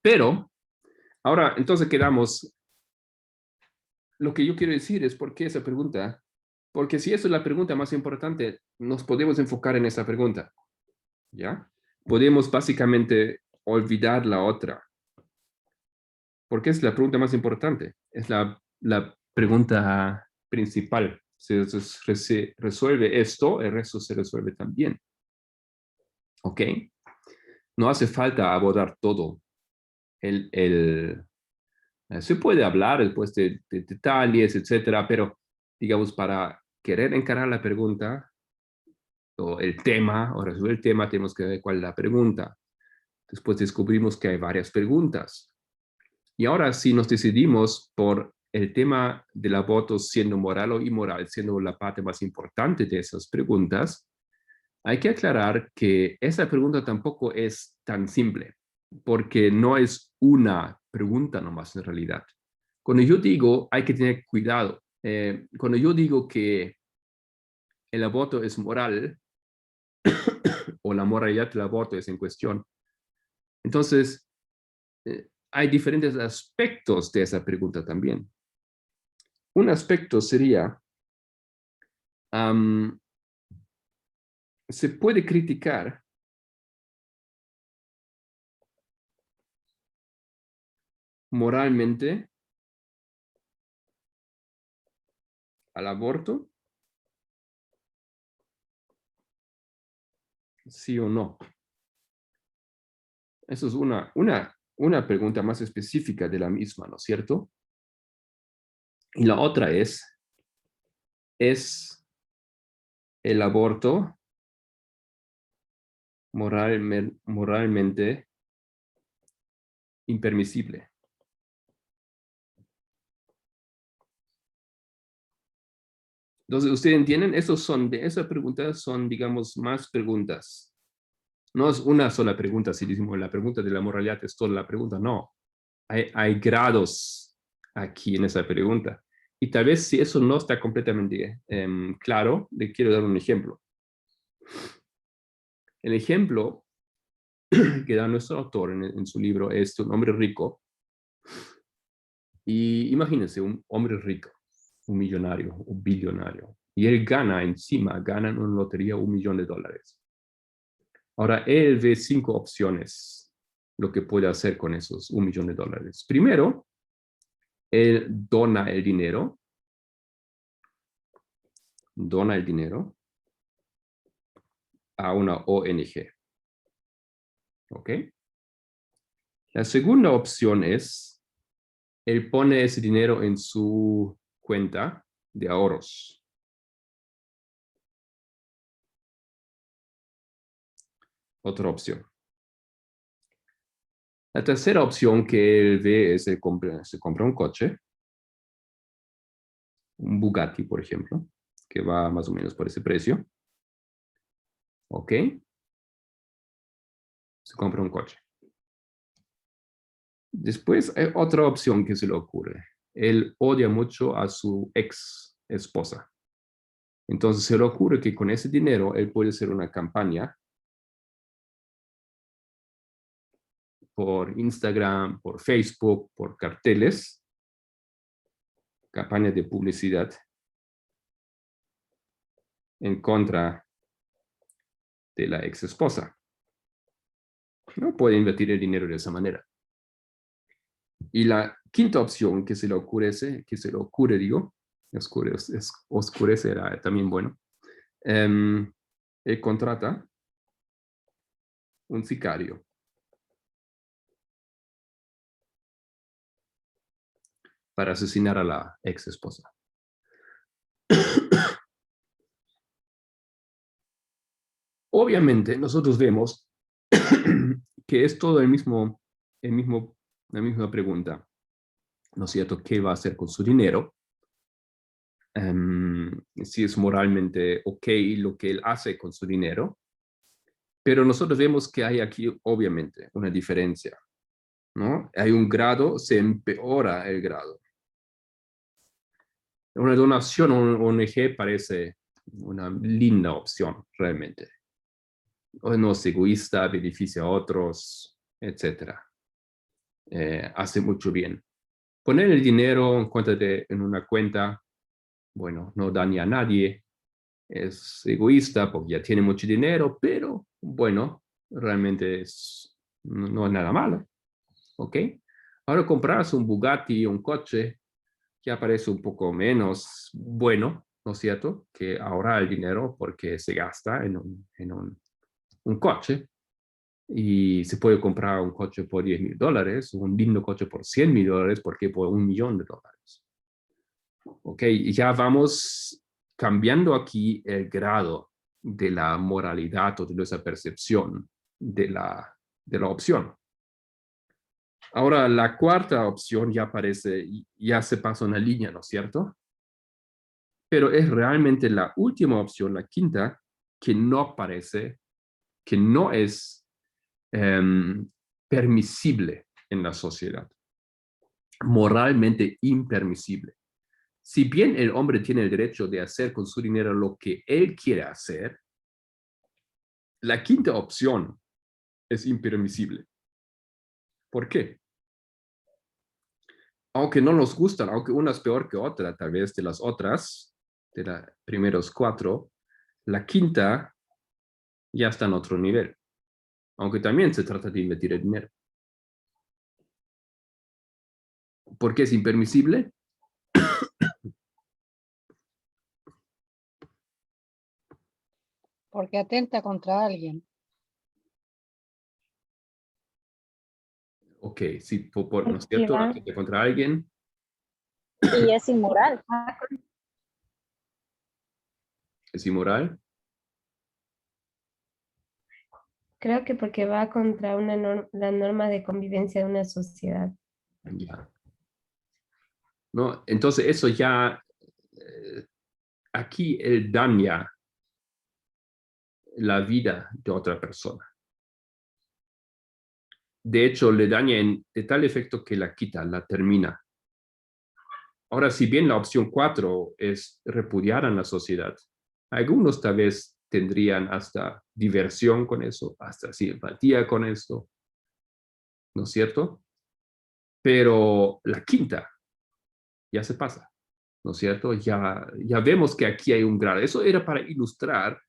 Pero, ahora, entonces quedamos. Lo que yo quiero decir es por qué esa pregunta. Porque si eso es la pregunta más importante, nos podemos enfocar en esa pregunta. ¿Ya? Podemos básicamente olvidar la otra. Porque es la pregunta más importante. Es la pregunta principal. Si se resuelve esto, el resto se resuelve también. ¿Ok? No hace falta abordar todo. Se puede hablar después de detalles, etcétera, pero digamos, para querer encarar la pregunta o el tema, o resolver el tema, tenemos que ver cuál es la pregunta. Después descubrimos que hay varias preguntas. Y ahora, si nos decidimos por el tema del aborto siendo moral o inmoral, siendo la parte más importante de esas preguntas, hay que aclarar que esa pregunta tampoco es tan simple, porque no es una pregunta nomás en realidad. Cuando yo digo, hay que tener cuidado. Cuando yo digo que el aborto es moral, o la moralidad del aborto es en cuestión, entonces hay diferentes aspectos de esa pregunta también. Un aspecto sería, se puede criticar moralmente al aborto, sí o no. Eso es una pregunta más específica de la misma, ¿no es cierto? Y la otra ¿es el aborto moralmente impermisible? Entonces, ¿ustedes entienden? Esas preguntas son, digamos, más preguntas. No es una sola pregunta, si decimos la pregunta de la moralidad es toda la pregunta, no. Hay grados aquí en esa pregunta. Y tal vez si eso no está completamente claro, le quiero dar un ejemplo. El ejemplo que da nuestro autor en su libro es un hombre rico. Y imagínense, un hombre rico, un millonario, un billonario. Y él gana en una lotería $1 millón. Ahora, él ve 5 opciones lo que puede hacer con esos $1 millón. Primero, él dona el dinero a una ONG. ¿Ok? La segunda opción es, él pone ese dinero en su cuenta de ahorros. Otra opción. La tercera opción que él ve es se compra un coche, un Bugatti, por ejemplo, que va más o menos por ese precio. ¿Ok? Se compra un coche. Después hay otra opción que se le ocurre. Él odia mucho a su ex esposa. Entonces se le ocurre que con ese dinero él puede hacer una campaña por Instagram, por Facebook, por carteles, campañas de publicidad en contra de la ex esposa. No puede invertir el dinero de esa manera. Y la quinta opción que se le ocurre, oscurece era también bueno, él contrata un sicario para asesinar a la ex esposa. Obviamente, nosotros vemos que es todo la misma pregunta, ¿no es cierto? ¿Qué va a hacer con su dinero? Si es moralmente ok lo que él hace con su dinero. Pero nosotros vemos que hay aquí, obviamente, una diferencia, ¿no? Hay un grado, se empeora el grado. Una donación a un ONG parece una linda opción, realmente. No es egoísta, beneficia a otros, etc. Hace mucho bien. Poner el dinero en una cuenta, bueno, no daña a nadie. Es egoísta porque ya tiene mucho dinero, pero bueno, realmente no es nada malo. ¿Ok? Ahora comprarse un Bugatti, un coche, ya parece un poco menos bueno, ¿no es cierto? Que ahorrar el dinero porque se gasta en un coche y se puede comprar un coche por $10,000, un lindo coche por $100,000, porque por $1,000,000. ¿Ok? Y ya vamos cambiando aquí el grado de la moralidad o de esa percepción de la opción. Ahora, la cuarta opción ya se pasa una línea, ¿no es cierto? Pero es realmente la última opción, la quinta, que no es permisible en la sociedad. Moralmente impermisible. Si bien el hombre tiene el derecho de hacer con su dinero lo que él quiere hacer, la quinta opción es impermisible. ¿Por qué? Aunque no nos gustan, aunque una es peor que otra, tal vez de las otras, de los primeros 4, la quinta ya está en otro nivel. Aunque también se trata de invertir el dinero. ¿Por qué es impermisible? Porque atenta contra alguien. Ok, sí, ¿no es cierto? Atenta contra alguien. Y es inmoral. ¿Es inmoral? Creo que porque va contra la norma de convivencia de una sociedad. Ya. ¿No? Entonces eso ya, aquí él daña la vida de otra persona. De hecho, le daña de tal efecto que la quita, la termina. Ahora, si bien la opción 4 es repudiar en la sociedad, algunos tal vez tendrían hasta diversión con eso, hasta simpatía con esto, ¿no es cierto? Pero la quinta ya se pasa, ¿no es cierto? Ya vemos que aquí hay un grado. Eso era para ilustrar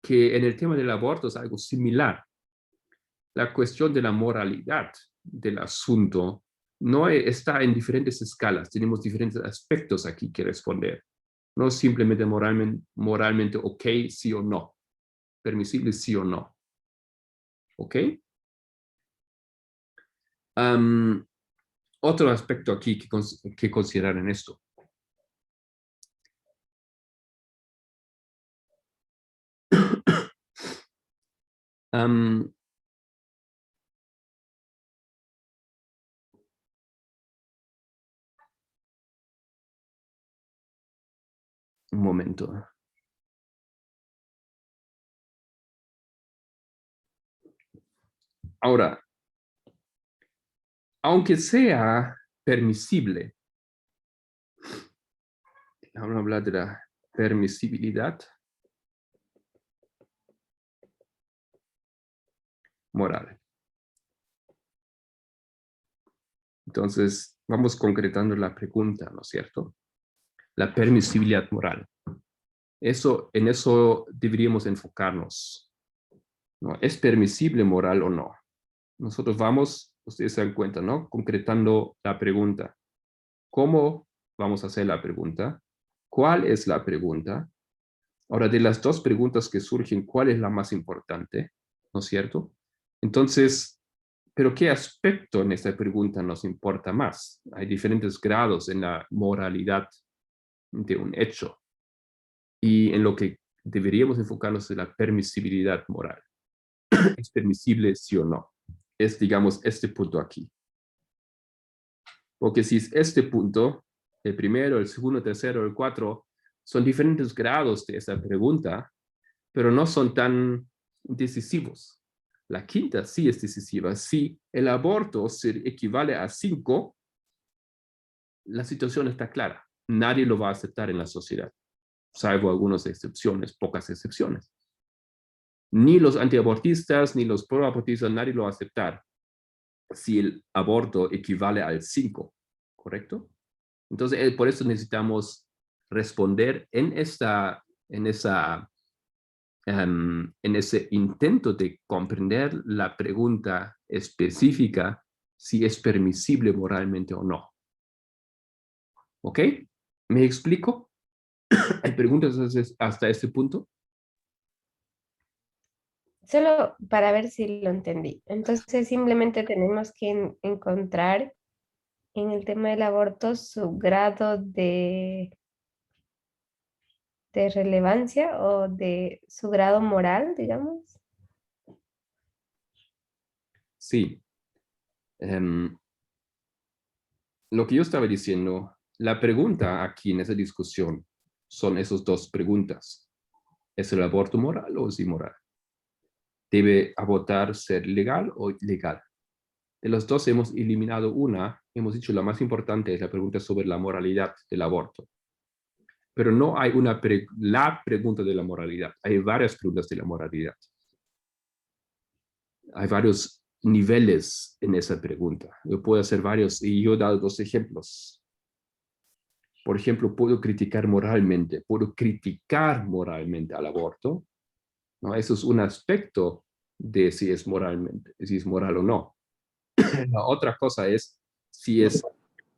que en el tema del aborto es algo similar. La cuestión de la moralidad del asunto no está en diferentes escalas, tenemos diferentes aspectos aquí que responder. No simplemente moralmente ok, sí o no. Permisible, sí o no. ¿Ok? Otro aspecto aquí que considerar en esto. Un momento. Ahora, aunque sea permisible, vamos a hablar de la permisibilidad moral. Entonces, vamos concretando la pregunta, ¿no es cierto? La permisibilidad moral. En eso deberíamos enfocarnos, ¿no? ¿Es permisible moral o no? Nosotros vamos, ustedes se dan cuenta, ¿no? Concretando la pregunta. ¿Cómo vamos a hacer la pregunta? ¿Cuál es la pregunta? Ahora, de las dos preguntas que surgen, ¿cuál es la más importante? ¿No es cierto? Entonces, ¿pero qué aspecto en esta pregunta nos importa más? Hay diferentes grados en la moralidad de un hecho. Y en lo que deberíamos enfocarnos es la permisibilidad moral. ¿Es permisible sí o no? Es, digamos, este punto aquí. Porque si es este punto, el primero, el segundo, el tercero, el cuatro, son diferentes grados de esa pregunta, pero no son tan decisivos. La quinta sí es decisiva. Si el aborto se equivale a 5, la situación está clara. Nadie lo va a aceptar en la sociedad, salvo algunas excepciones, pocas excepciones. Ni los antiabortistas, ni los proabortistas, nadie lo va a aceptar si el aborto equivale al 5, ¿correcto? Entonces, por eso necesitamos responder en ese intento de comprender la pregunta específica si es permisible moralmente o no. ¿Ok? ¿Me explico? ¿Hay preguntas hasta este punto? Solo para ver si lo entendí. Entonces simplemente tenemos que encontrar en el tema del aborto su grado de relevancia o de su grado moral, digamos. Sí. Lo que yo estaba diciendo, la pregunta aquí en esa discusión son esas dos preguntas. ¿Es el aborto moral o es inmoral? ¿Debe abortar ser legal o ilegal? De los dos hemos eliminado una. Hemos dicho la más importante es la pregunta sobre la moralidad del aborto. Pero no hay la pregunta de la moralidad. Hay varias preguntas de la moralidad. Hay varios niveles en esa pregunta. Yo puedo hacer varios y yo he dado 2 ejemplos. Por ejemplo, puedo criticar moralmente al aborto, ¿no? Eso es un aspecto de si es moral o no. La otra cosa es si es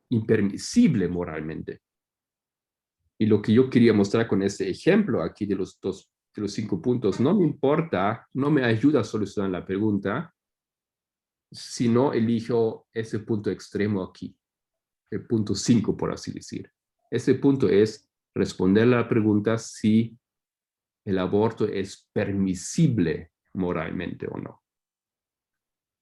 impermisible moralmente. Y lo que yo quería mostrar con este ejemplo aquí de los 5 puntos, no me importa, no me ayuda a solucionar la pregunta, si no elijo ese punto extremo aquí, el punto 5, por así decir. Ese punto es responder a la pregunta si el aborto es permisible moralmente o no.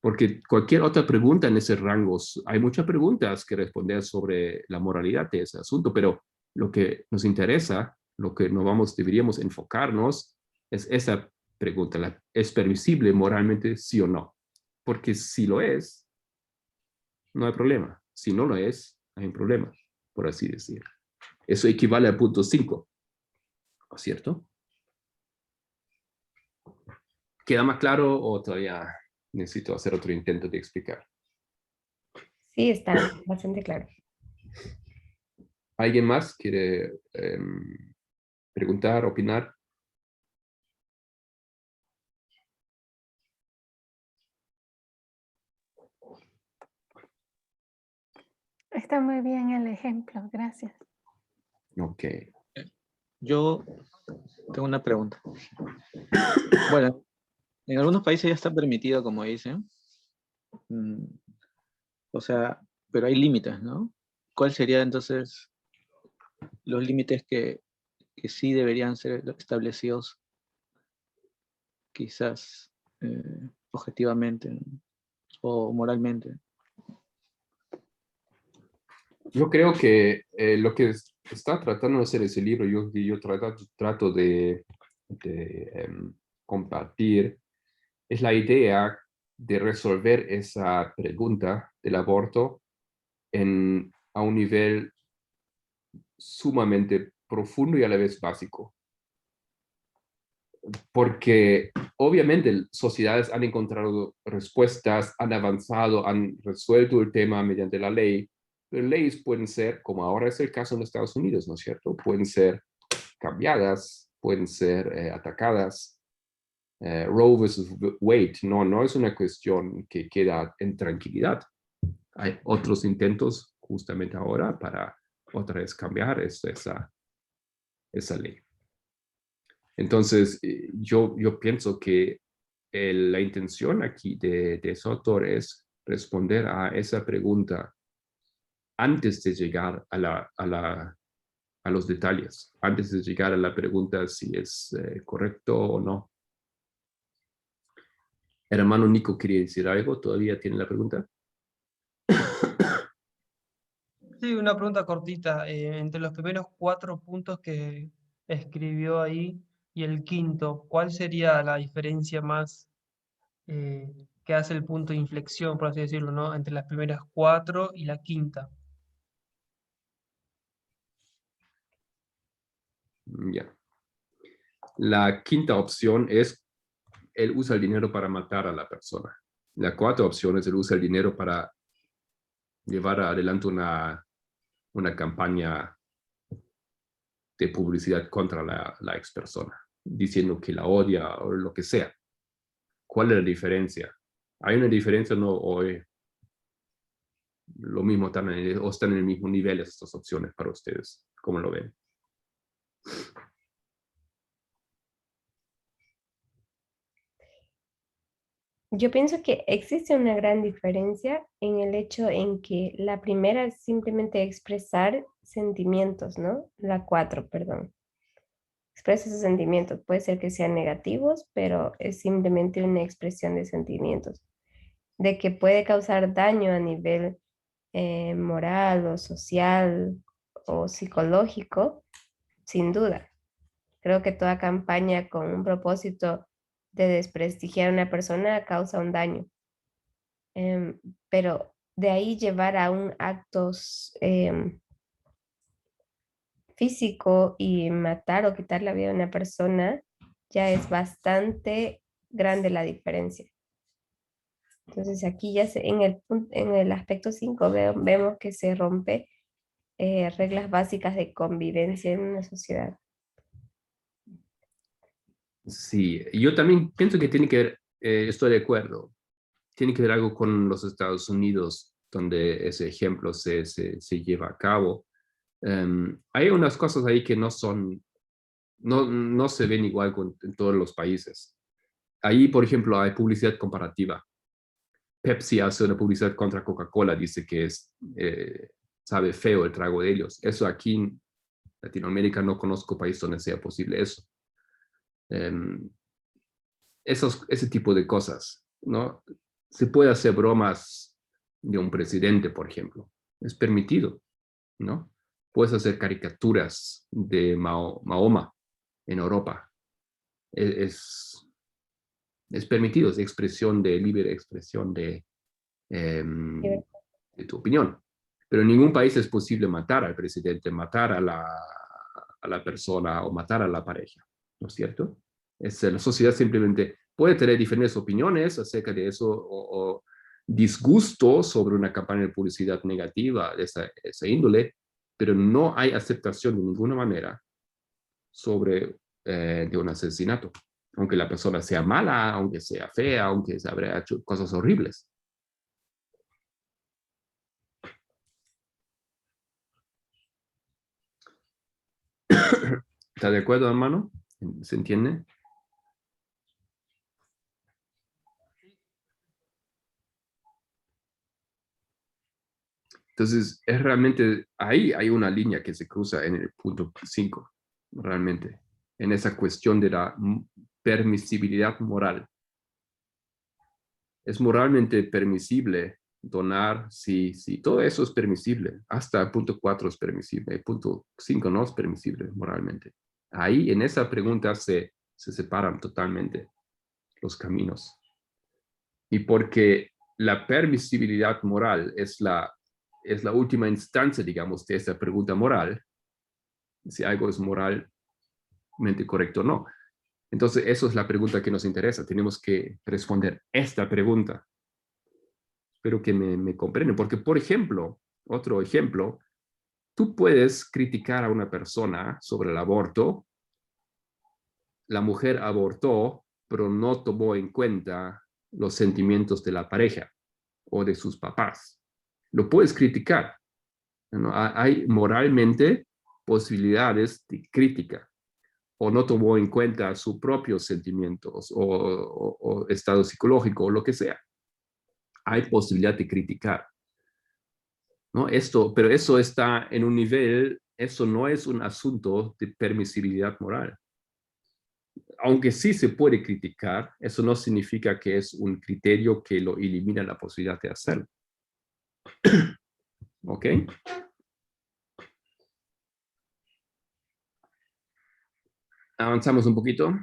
Porque cualquier otra pregunta en ese rango, hay muchas preguntas que responder sobre la moralidad de ese asunto, pero lo que nos interesa, lo que deberíamos enfocarnos es esa pregunta, ¿es permisible moralmente sí o no? Porque si lo es, no hay problema. Si no lo es, hay un problema, por así decir. Eso equivale al punto 5, ¿no es cierto? ¿Queda más claro o todavía necesito hacer otro intento de explicar? Sí, está bastante claro. ¿Alguien más quiere preguntar, opinar? Está muy bien el ejemplo, gracias. Ok. Yo tengo una pregunta. Bueno, en algunos países ya está permitido, como dicen. O sea, pero hay límites, ¿no? ¿Cuál sería entonces los límites que sí deberían ser establecidos quizás objetivamente, ¿no? O moralmente? Yo creo que lo que está tratando de hacer ese libro, yo trato de compartir, es la idea de resolver esa pregunta del aborto a un nivel sumamente profundo y a la vez básico. Porque obviamente sociedades han encontrado respuestas, han avanzado, han resuelto el tema mediante la ley, pero leyes pueden ser, como ahora es el caso en los Estados Unidos, ¿no es cierto? Pueden ser cambiadas, pueden ser atacadas. Roe versus Wade no es una cuestión que queda en tranquilidad. Hay otros intentos justamente ahora para otra vez cambiar esa ley. Entonces, yo pienso que la intención aquí de ese autor es responder a esa pregunta antes de llegar a a los detalles, antes de llegar a la pregunta si es correcto o no. El hermano Nico quería decir algo, ¿todavía tiene la pregunta? Sí, una pregunta cortita. Entre los primeros 4 puntos que escribió ahí y el quinto, ¿cuál sería la diferencia más que hace el punto de inflexión, por así decirlo, ¿no? Entre las primeras 4 y la quinta. Ya. La quinta opción es él usa el dinero para matar a la persona. La cuarta opción es él usa el dinero para llevar adelante una campaña de publicidad contra la ex persona, diciendo que la odia o lo que sea. ¿Cuál es la diferencia? ¿Hay una diferencia o no? ¿O lo mismo o están en el mismo nivel estas opciones para ustedes? ¿Cómo lo ven? Yo pienso que existe una gran diferencia en el hecho en que la primera es simplemente expresar sentimientos, ¿no? La 4, perdón. Expresa sus sentimientos. Puede ser que sean negativos, pero es simplemente una expresión de sentimientos. De que puede causar daño a nivel moral o social o psicológico, sin duda. Creo que toda campaña con un propósito de desprestigiar a una persona causa un daño. Pero de ahí llevar a un acto físico y matar o quitar la vida de una persona, ya es bastante grande la diferencia. Entonces aquí ya en el aspecto 5 vemos que se rompe reglas básicas de convivencia en una sociedad. Sí, yo también pienso que tiene que ver, estoy de acuerdo, tiene que ver algo con los Estados Unidos, donde ese ejemplo se lleva a cabo. Hay unas cosas ahí que no se ven igual en todos los países. Ahí, por ejemplo, hay publicidad comparativa. Pepsi hace una publicidad contra Coca-Cola, dice que sabe feo el trago de ellos. Eso aquí en Latinoamérica no conozco país donde sea posible eso. Ese tipo de cosas, ¿no? Se puede hacer bromas de un presidente, por ejemplo. Es permitido, ¿no? Puedes hacer caricaturas de Mahoma en Europa. Es permitido, es expresión de libre expresión de tu opinión. Pero en ningún país es posible matar al presidente, matar a la persona o matar a la pareja, ¿no es cierto? La sociedad simplemente puede tener diferentes opiniones acerca de eso o disgusto sobre una campaña de publicidad negativa de esa índole, pero no hay aceptación de ninguna manera sobre de un asesinato, aunque la persona sea mala, aunque sea fea, aunque se habrá hecho cosas horribles. ¿Está de acuerdo, hermano? ¿Se entiende? Entonces, es realmente, ahí hay una línea que se cruza en el punto 5, realmente, en esa cuestión de la permisibilidad moral. Es moralmente permisible donar, sí, todo eso es permisible, hasta el punto 4 es permisible, el punto 5 no es permisible moralmente. Ahí, en esa pregunta, se separan totalmente los caminos. Y porque la permisibilidad moral es la última instancia, digamos, de esta pregunta moral, si algo es moralmente correcto o no. Entonces, eso es la pregunta que nos interesa. Tenemos que responder esta pregunta. Espero que me comprenden, porque, por ejemplo, otro ejemplo, tú puedes criticar a una persona sobre el aborto. La mujer abortó, pero no tomó en cuenta los sentimientos de la pareja o de sus papás. Lo puedes criticar, ¿no? Hay moralmente posibilidades de crítica, o no tomó en cuenta sus propios sentimientos o estado psicológico o lo que sea. Hay posibilidad de criticar, ¿no? Pero eso está en un nivel eso no es un asunto de permisibilidad moral. Aunque sí se puede criticar, eso no significa que es un criterio que lo elimina la posibilidad de hacerlo. ¿Ok? Avanzamos un poquito.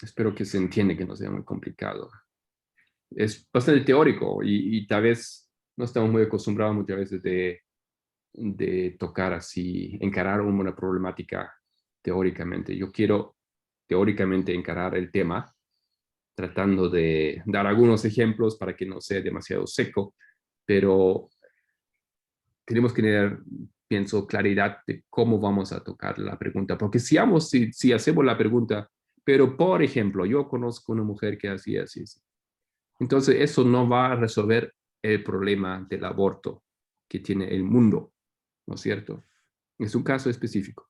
Espero que se entienda, que no sea muy complicado. Es bastante teórico y tal vez no estamos muy acostumbrados muchas veces de tocar así, encarar una problemática teóricamente. Yo quiero teóricamente encarar el tema, tratando de dar algunos ejemplos para que no sea demasiado seco, pero tenemos que tener, pienso, claridad de cómo vamos a tocar la pregunta, porque si hacemos la pregunta, pero por ejemplo, yo conozco una mujer que hacía así, entonces eso no va a resolver el problema del aborto que tiene el mundo, ¿no es cierto? Es un caso específico.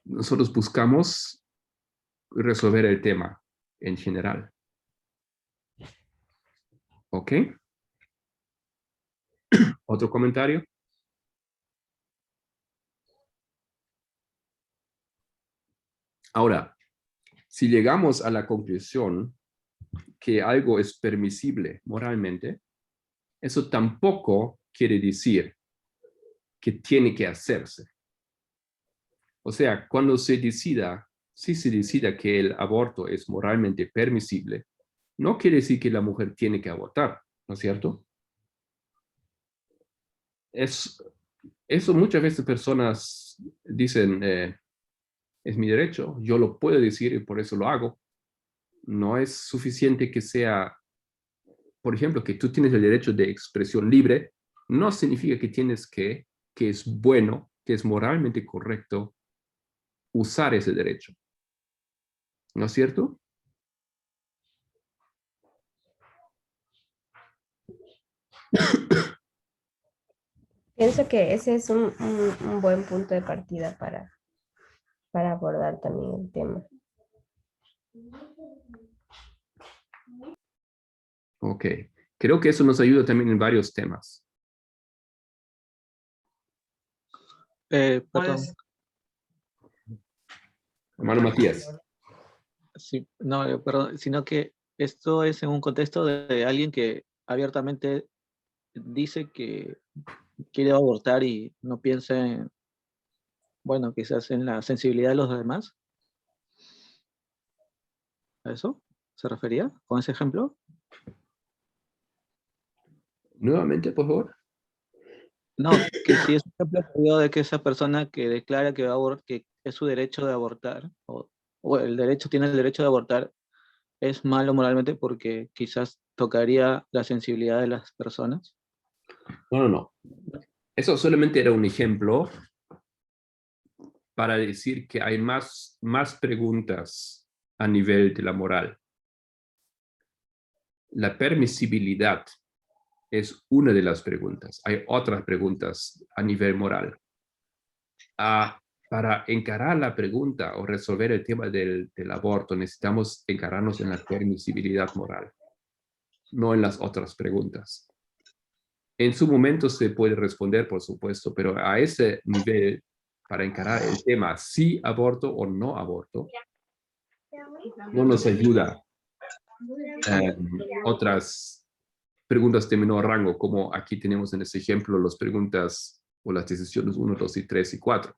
Nosotros buscamos resolver el tema en general. ¿Ok? ¿Otro comentario? Ahora, si llegamos a la conclusión que algo es permisible moralmente, eso tampoco quiere decir que tiene que hacerse. O sea, cuando se decida, si se decida que el aborto es moralmente permisible, no quiere decir que la mujer tiene que abortar, ¿no es cierto? Eso muchas veces personas dicen, es mi derecho, yo lo puedo decir y por eso lo hago. No es suficiente que sea, por ejemplo, que tú tienes el derecho de expresión libre, no significa que que es bueno, que es moralmente correcto usar ese derecho. ¿No es cierto? Pienso que ese es un buen punto de partida para abordar también el tema. Ok. Creo que eso nos ayuda también en varios temas. Perdón. Hermano Matías. Sí, no, perdón, sino que esto es en un contexto de alguien que abiertamente dice que quiere abortar y no piensa en, bueno, quizás en la sensibilidad de los demás. ¿A eso se refería con ese ejemplo? Nuevamente, por favor. No, que si es un ejemplo que dio de que esa persona que declara que que es su derecho de abortar, o tiene el derecho de abortar, es malo moralmente porque quizás tocaría la sensibilidad de las personas. No. Eso solamente era un ejemplo para decir que hay más preguntas a nivel de la moral. La permisibilidad es una de las preguntas. Hay otras preguntas a nivel moral. Para encarar la pregunta o resolver el tema del aborto, necesitamos encararnos en la permisibilidad moral, no en las otras preguntas. En su momento se puede responder, por supuesto, pero a ese nivel, para encarar el tema, sí aborto o no aborto, no nos ayuda otras preguntas de menor rango, como aquí tenemos en este ejemplo las preguntas o las decisiones 1, 2 y 3 y 4.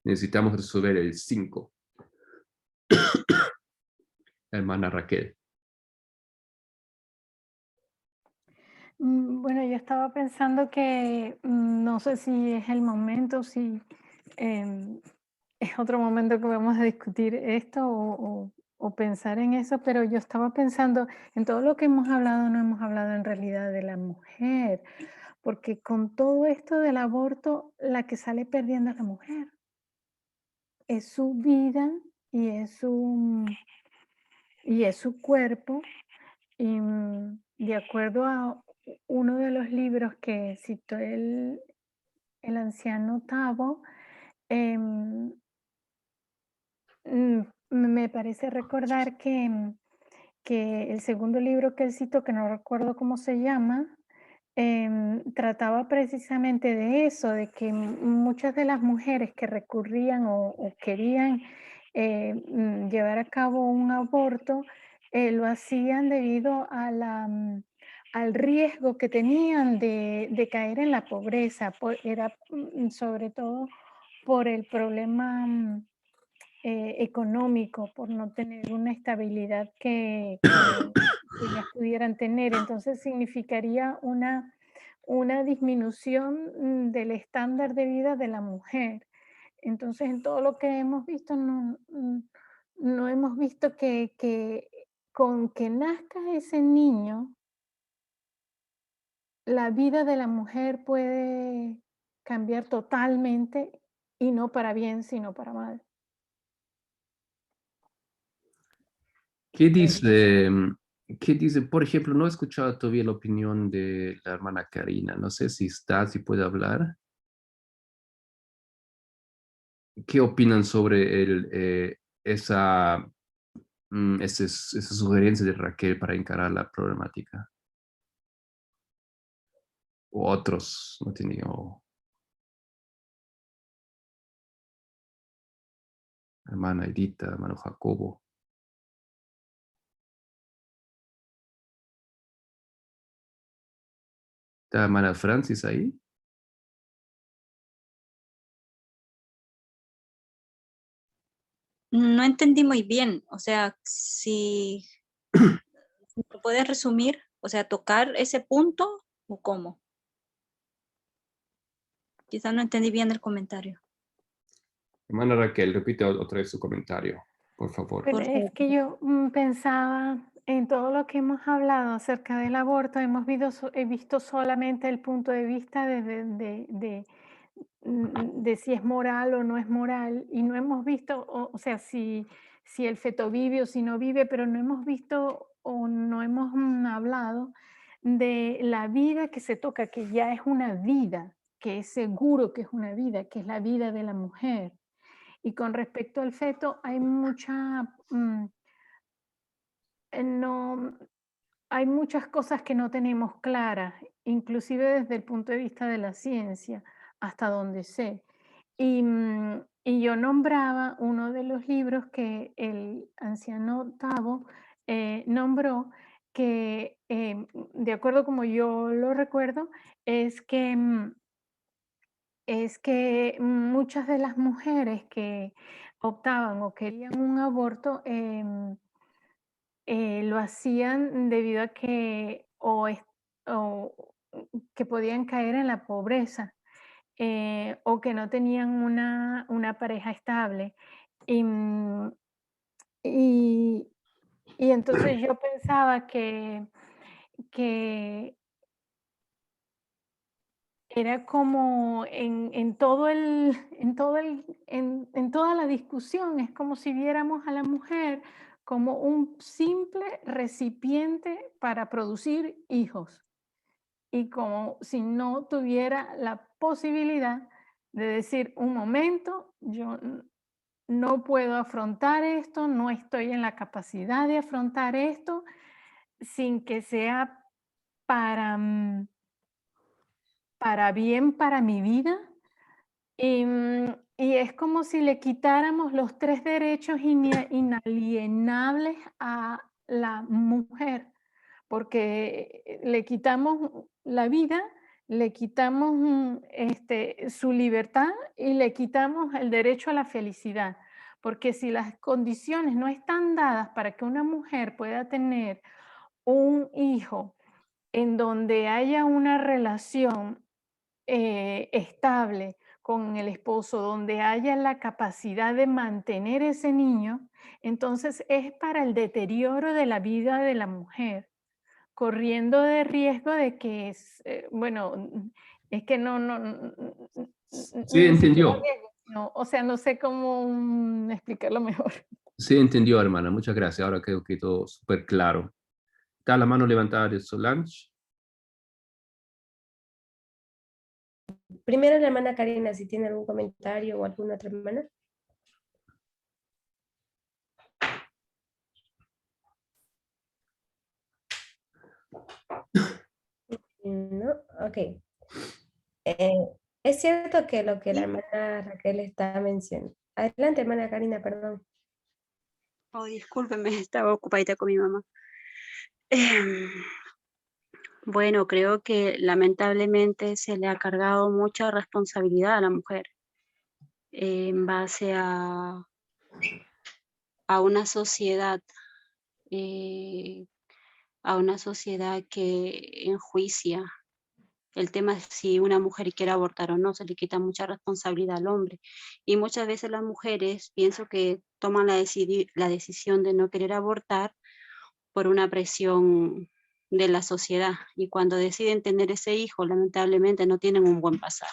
Necesitamos resolver el 5. Hermana Raquel. Bueno, yo estaba pensando que no sé si es el momento, si es otro momento que vamos a discutir esto o pensar en eso, pero yo estaba pensando en todo lo que hemos hablado, no hemos hablado en realidad de la mujer, porque con todo esto del aborto, la que sale perdiendo es la mujer. Es su vida y es su cuerpo. Y de acuerdo a uno de los libros que citó el anciano Tabo, me parece recordar que el segundo libro que él citó, que no recuerdo cómo se llama, trataba precisamente de eso, de que muchas de las mujeres que recurrían o querían llevar a cabo un aborto, lo hacían debido a al riesgo que tenían de caer en la pobreza, era sobre todo por el problema económico, por no tener una estabilidad que ellas pudieran tener. Entonces significaría una disminución del estándar de vida de la mujer. Entonces, en todo lo que hemos visto, no hemos visto que con que nazca ese niño, la vida de la mujer puede cambiar totalmente y no para bien, sino para mal. ¿Qué dice, qué dice? Por ejemplo, no he escuchado todavía la opinión de la hermana Karina. No sé si está, si puede hablar. ¿Qué opinan sobre esa sugerencia de Raquel para encarar la problemática? O otros, no tenía. Hermana Edita, hermano Jacobo. ¿Está hermana Francis ahí? No entendí muy bien, o sea, si lo puedes resumir, o sea, tocar ese punto o cómo. Quizás no entendí bien el comentario. Hermana Raquel, repite otra vez su comentario, por favor. Pero es que yo pensaba en todo lo que hemos hablado acerca del aborto, he visto solamente el punto de vista de si es moral o no es moral, y no hemos visto, o sea, si el feto vive o si no vive, pero no hemos visto o no hemos hablado de la vida que se toca, que ya es una vida, que es seguro que es una vida, que es la vida de la mujer. Y con respecto al feto, hay hay muchas cosas que no tenemos claras, inclusive desde el punto de vista de la ciencia, hasta donde sé. Y yo nombraba uno de los libros que el anciano Tavo nombró, que de acuerdo como yo lo recuerdo, es que muchas de las mujeres que optaban o querían un aborto lo hacían debido a que o que podían caer en la pobreza o que no tenían una pareja estable. Y, y, y entonces yo pensaba que era como en toda la discusión, es como si viéramos a la mujer como un simple recipiente para producir hijos y como si no tuviera la posibilidad de decir, un momento, yo no puedo afrontar esto, no estoy en la capacidad de afrontar esto sin que sea para bien para mi vida. Y es como si le quitáramos los 3 derechos inalienables a la mujer, porque le quitamos la vida, le quitamos su libertad y le quitamos el derecho a la felicidad. Porque si las condiciones no están dadas para que una mujer pueda tener un hijo en donde haya una relación estable con el esposo, donde haya la capacidad de mantener ese niño, entonces es para el deterioro de la vida de la mujer, corriendo de riesgo de que bueno, es que Sí, ni siquiera entendió. riesgo, o sea, no sé cómo explicarlo mejor. Sí, entendió, hermana. Muchas gracias. Ahora creo que todo súper claro. Está la mano levantada de Solange. Primero la hermana Karina, si tiene algún comentario o alguna otra hermana. No, ok. Es cierto que lo que la hermana Raquel está mencionando. Adelante, hermana Karina, perdón. Oh, discúlpeme, estaba ocupadita con mi mamá. Em, Bueno, creo que lamentablemente se le ha cargado mucha responsabilidad a la mujer en base a una sociedad, eh, a una sociedad que enjuicia. El tema es si una mujer quiere abortar o no, se le quita mucha responsabilidad al hombre. Y muchas veces las mujeres pienso que toman la decisión de no querer abortar por una presión de la sociedad. Y cuando deciden tener ese hijo, lamentablemente no tienen un buen pasar.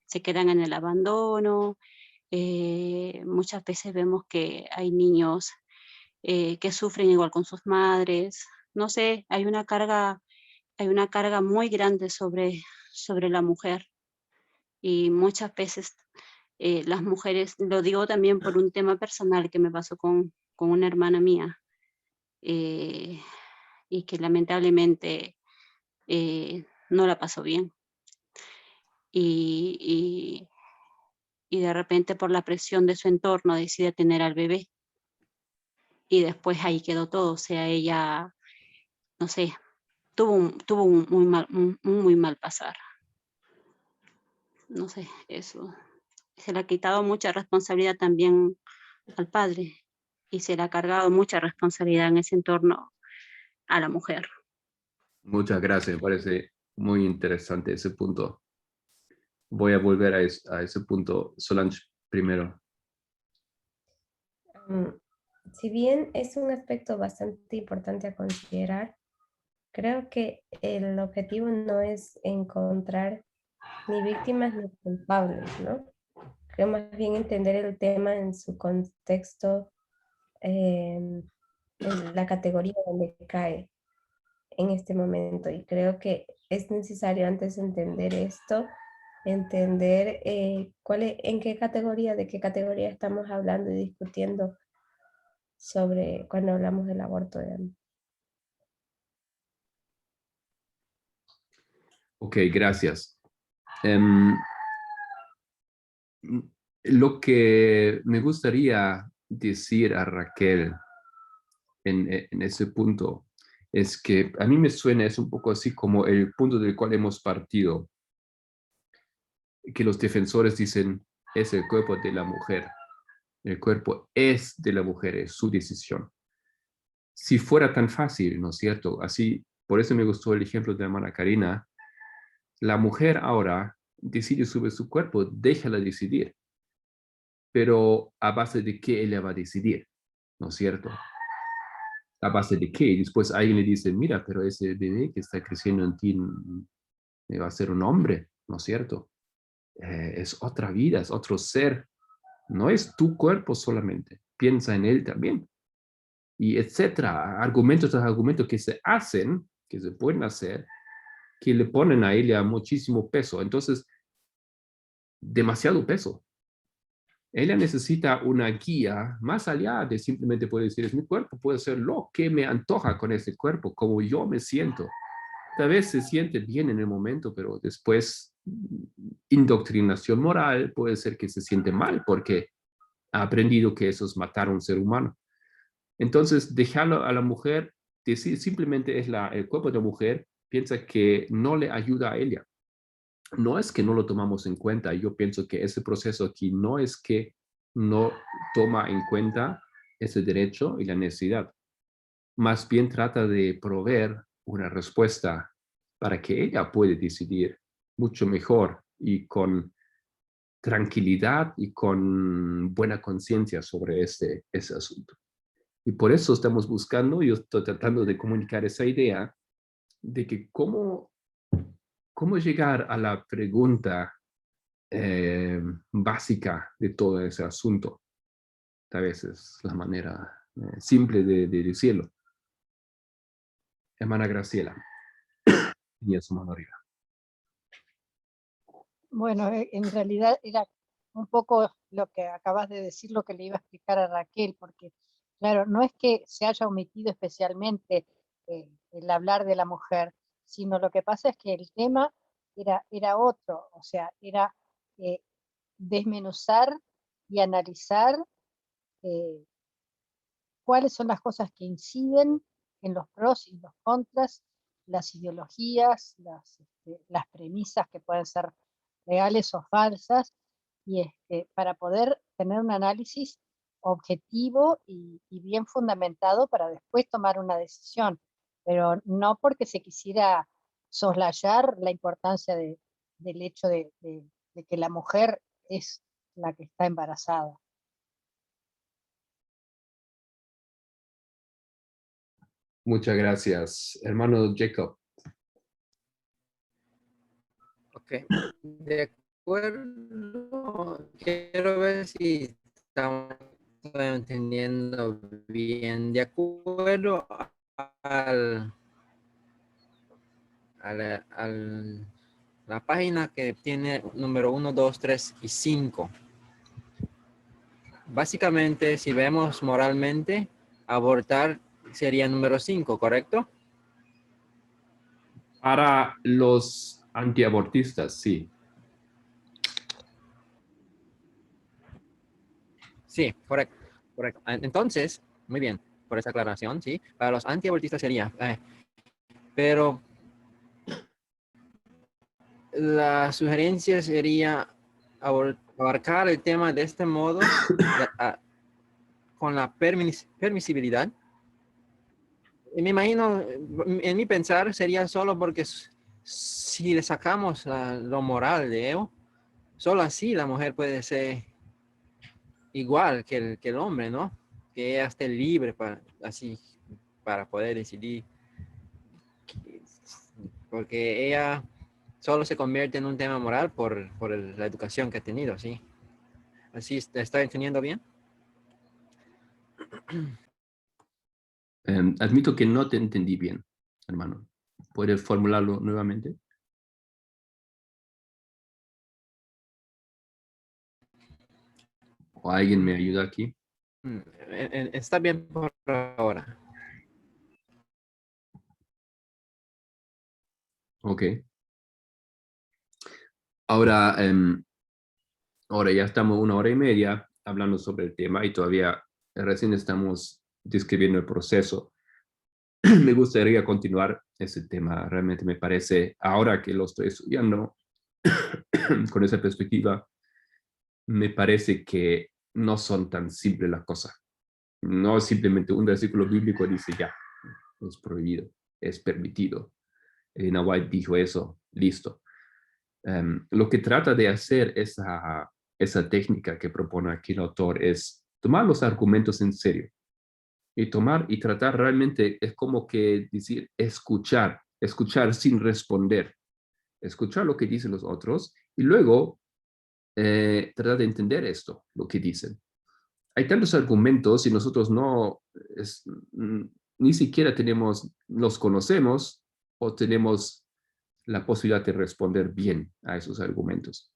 Se quedan en el abandono. Muchas veces vemos que hay niños que sufren igual con sus madres. No sé, hay una carga muy grande sobre la mujer. Y muchas veces las mujeres, lo digo también por un tema personal que me pasó con una hermana mía, y que lamentablemente no la pasó bien. Y de repente por la presión de su entorno decide tener al bebé. Y después ahí quedó todo. O sea, ella, no sé, tuvo un muy mal pasar. No sé, eso. Se le ha quitado mucha responsabilidad también al padre. Y se le ha cargado mucha responsabilidad en ese entorno a la mujer. Muchas gracias, me parece muy interesante ese punto. Voy a volver a ese punto. Solange, primero. Si bien es un aspecto bastante importante a considerar, creo que el objetivo no es encontrar ni víctimas ni culpables, ¿no? Creo más bien entender el tema en su contexto, en la categoría donde cae en este momento. Y creo que es necesario antes de entender esto, entender en qué categoría, de qué categoría estamos hablando y discutiendo sobre cuando hablamos del aborto. Ok, gracias. Lo que me gustaría decir a Raquel en ese punto es que a mí me suena, es un poco así como el punto del cual hemos partido, que los defensores dicen, es el cuerpo de la mujer. El cuerpo es de la mujer, es su decisión. Si fuera tan fácil, ¿no es cierto? Así, por eso me gustó el ejemplo de la hermana Karina. La mujer ahora decide sobre su cuerpo, déjala decidir. Pero ¿a base de qué ella va a decidir? ¿No es cierto? ¿A base de qué? Y después alguien le dice, mira, pero ese bebé que está creciendo en ti va a ser un hombre, ¿no es cierto? Es otra vida, es otro ser. No es tu cuerpo solamente, piensa en él también. Y etcétera, argumentos tras argumentos que se hacen, que se pueden hacer, que le ponen a ella muchísimo peso. Entonces, demasiado peso. Ella necesita una guía más allá de simplemente poder decir, es mi cuerpo, puede ser lo que me antoja con ese cuerpo, como yo me siento. Tal vez se siente bien en el momento, pero después indoctrinación moral puede ser que se siente mal porque ha aprendido que eso es matar a un ser humano. Entonces, dejarlo a la mujer, decir simplemente es el cuerpo de la mujer, piensa que no le ayuda a ella. No es que no lo tomamos en cuenta. Yo pienso que ese proceso aquí no es que no toma en cuenta ese derecho y la necesidad. Más bien trata de proveer una respuesta para que ella pueda decidir mucho mejor y con tranquilidad y con buena conciencia sobre ese asunto. Y por eso estamos buscando, yo estoy tratando de comunicar esa idea de que cómo llegar a la pregunta básica de todo ese asunto. Tal vez es la manera simple de decirlo. Hermana Graciela, tenía su mano arriba. Bueno, en realidad era un poco lo que acabas de decir, lo que le iba a explicar a Raquel, porque claro, no es que se haya omitido especialmente el hablar de la mujer, sino lo que pasa es que el tema era otro, o sea, era desmenuzar y analizar cuáles son las cosas que inciden en los pros y los contras, las ideologías, las premisas que pueden ser reales o falsas, y para poder tener un análisis objetivo y bien fundamentado para después tomar una decisión, pero no porque se quisiera soslayar la importancia del hecho de que la mujer es la que está embarazada. Muchas gracias. Hermano Jacob. Ok. De acuerdo. Quiero ver si estamos entendiendo bien. De acuerdo a la página que tiene número 1, 2, 3 y 5. Básicamente, si vemos moralmente, abortar sería número 5, ¿correcto? Para los antiabortistas, sí. Sí, correcto, correcto. Entonces, muy bien, por esa aclaración, sí. Para los antiabortistas sería, pero la sugerencia sería abarcar el tema de este modo con la permisibilidad. Y me imagino, en mi pensar, sería solo porque si le sacamos lo moral de ello, solo así la mujer puede ser igual que el hombre, ¿no? Que ella esté libre para poder decidir. Porque ella solo se convierte en un tema moral por la educación que ha tenido, ¿sí? ¿Así está entendiendo bien? Admito que no te entendí bien, hermano. ¿Puedes formularlo nuevamente? ¿O alguien me ayuda aquí? Está bien por ahora. Ok. Ahora, ahora ya estamos 1 hora y media hablando sobre el tema y todavía recién estamos describiendo el proceso. Me gustaría continuar ese tema. Realmente me parece, ahora que lo estoy estudiando con esa perspectiva, me parece que no son tan simples las cosas. No es simplemente un versículo bíblico dice ya, es prohibido, es permitido. Elena White dijo eso, listo. Lo que trata de hacer esa técnica que propone aquí el autor es tomar los argumentos en serio y tomar y tratar realmente, es como que decir, escuchar sin responder, escuchar lo que dicen los otros y luego tratar de entender esto, lo que dicen. Hay tantos argumentos y nosotros ni siquiera los conocemos o tenemos la posibilidad de responder bien a esos argumentos.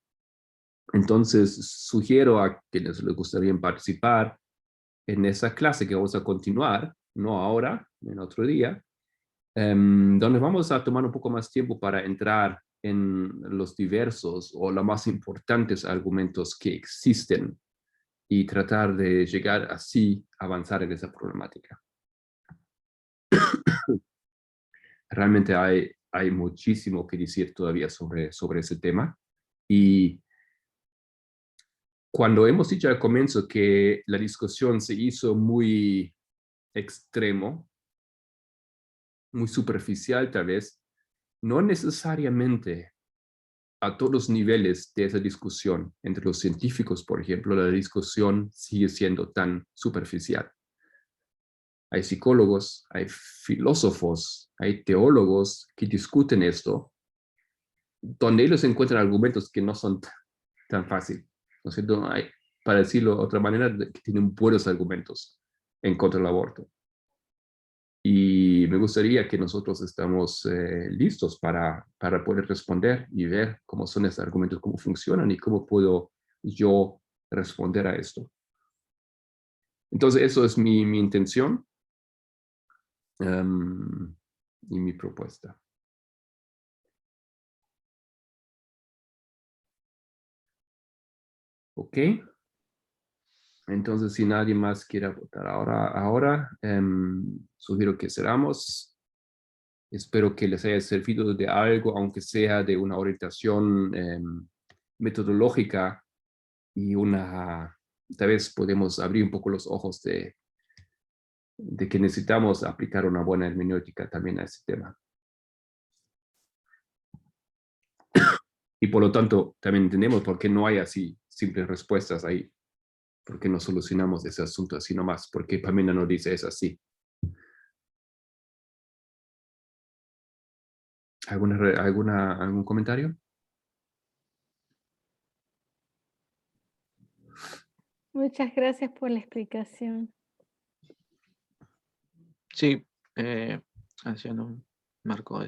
Entonces, sugiero a quienes les gustaría participar en esa clase que vamos a continuar, no ahora, en otro día, donde vamos a tomar un poco más tiempo para entrar en los diversos o los más importantes argumentos que existen y tratar de llegar así a avanzar en esa problemática. Realmente hay muchísimo que decir todavía sobre ese tema. Y cuando hemos dicho al comienzo que la discusión se hizo muy extremo, muy superficial tal vez, no necesariamente a todos los niveles de esa discusión. Entre los científicos, por ejemplo, la discusión sigue siendo tan superficial. Hay psicólogos, hay filósofos, hay teólogos que discuten esto, donde ellos encuentran argumentos que no son tan fáciles, ¿no es cierto? Para decirlo de otra manera, que tienen buenos argumentos en contra del aborto. Y me gustaría que nosotros estamos listos para poder responder y ver cómo son esos argumentos, cómo funcionan y cómo puedo yo responder a esto. Entonces, eso es mi intención y mi propuesta. Ok. Entonces, si nadie más quiere votar ahora sugiero que cerramos. Espero que les haya servido de algo, aunque sea de una orientación metodológica y tal vez podemos abrir un poco los ojos de que necesitamos aplicar una buena hermenéutica también a este tema. Y por lo tanto, también entendemos por qué no hay así simples respuestas ahí. ¿Por qué no solucionamos ese asunto así nomás? Porque Pamela nos dice es así. ¿Algún comentario? Muchas gracias por la explicación. Sí, anciano Marco.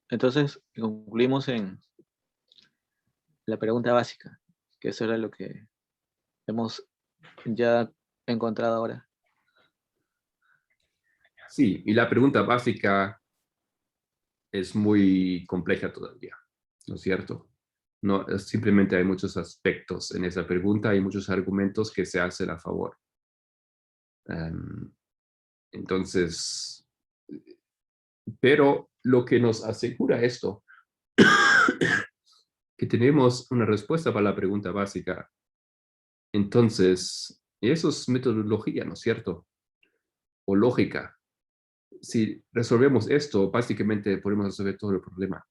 Entonces, concluimos en la pregunta básica, que eso era lo que hemos ya encontrado ahora. Sí, y la pregunta básica es muy compleja todavía, ¿no es cierto? No, simplemente hay muchos aspectos en esa pregunta, hay muchos argumentos que se hacen a favor. Entonces, pero lo que nos asegura esto, que tenemos una respuesta para la pregunta básica, entonces, eso es metodología, ¿no es cierto? O lógica. Si resolvemos esto, básicamente podemos resolver todo el problema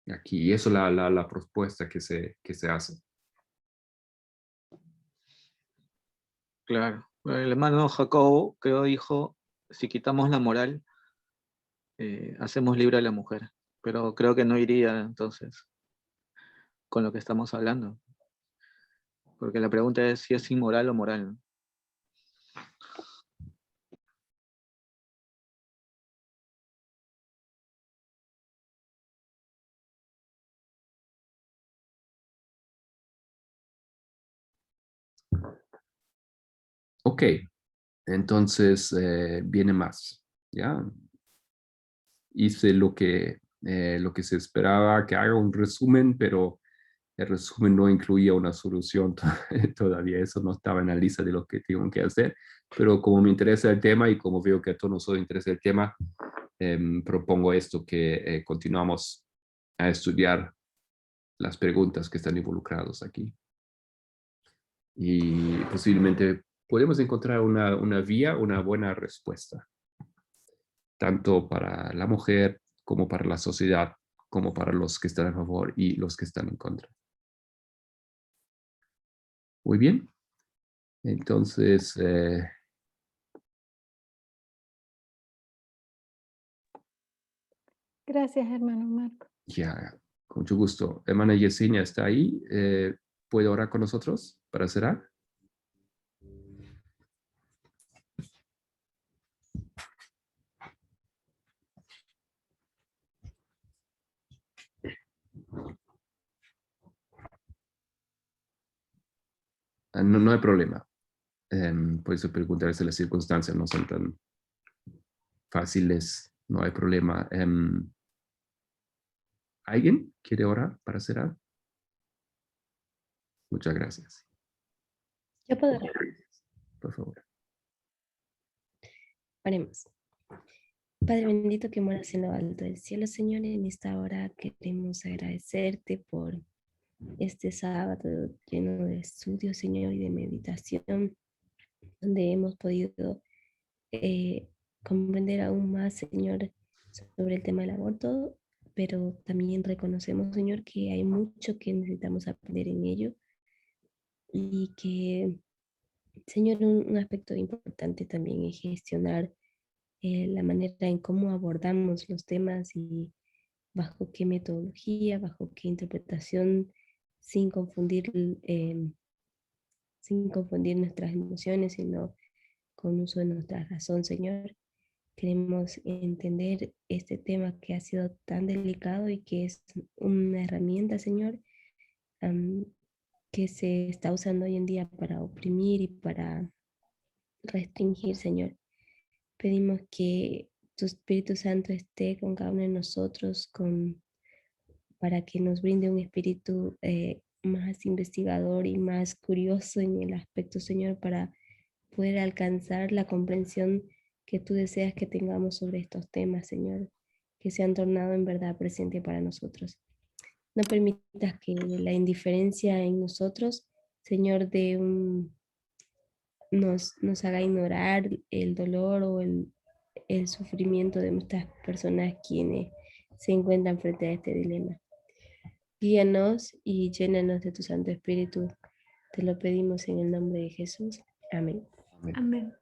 aquí. Y eso es la propuesta que se hace. Claro. El hermano Jacobo, creo, dijo, si quitamos la moral, hacemos libre a la mujer. Pero creo que no iría, entonces, con lo que estamos hablando. Porque la pregunta es si es inmoral o moral, ¿no? Ok, entonces viene más, ¿ya? Hice lo que se esperaba, que haga un resumen, pero el resumen no incluía una solución todavía. Eso no estaba en la lista de lo que tengo que hacer, pero como me interesa el tema y como veo que a todos nosotros interesa el tema, propongo esto, que continuamos a estudiar las preguntas que están involucradas aquí. Y posiblemente podemos encontrar una vía, una buena respuesta, tanto para la mujer como para la sociedad, como para los que están a favor y los que están en contra. Muy bien. Entonces, Gracias, hermano Marco. ya, con mucho gusto. Hermana Yesenia está ahí. ¿Puede orar con nosotros para cerrar? No hay problema. Por eso preguntar si las circunstancias no son tan fáciles. No hay problema. ¿Alguien quiere orar para cerrar? Muchas gracias. Yo puedo orar. Por favor. Oremos. Padre bendito que moras en lo alto del cielo, Señor, en esta hora queremos agradecerte por este sábado lleno de estudio, Señor, y de meditación, donde hemos podido comprender aún más, Señor, sobre el tema del aborto, pero también reconocemos, Señor, que hay mucho que necesitamos aprender en ello y que, Señor, un aspecto importante también es gestionar la manera en cómo abordamos los temas y bajo qué metodología, bajo qué interpretación, sin confundir, sin confundir nuestras emociones, sino con uso de nuestra razón, Señor. Queremos entender este tema que ha sido tan delicado y que es una herramienta, Señor, que se está usando hoy en día para oprimir y para restringir, Señor. Pedimos que tu Espíritu Santo esté con cada uno de nosotros, para que nos brinde un espíritu más investigador y más curioso en el aspecto, Señor, para poder alcanzar la comprensión que tú deseas que tengamos sobre estos temas, Señor, que se han tornado en verdad presente para nosotros. No permitas que la indiferencia en nosotros, Señor, nos haga ignorar el dolor o el sufrimiento de muchas personas quienes se encuentran frente a este dilema. Guíanos y llénanos de tu Santo Espíritu. Te lo pedimos en el nombre de Jesús. Amén. Amén.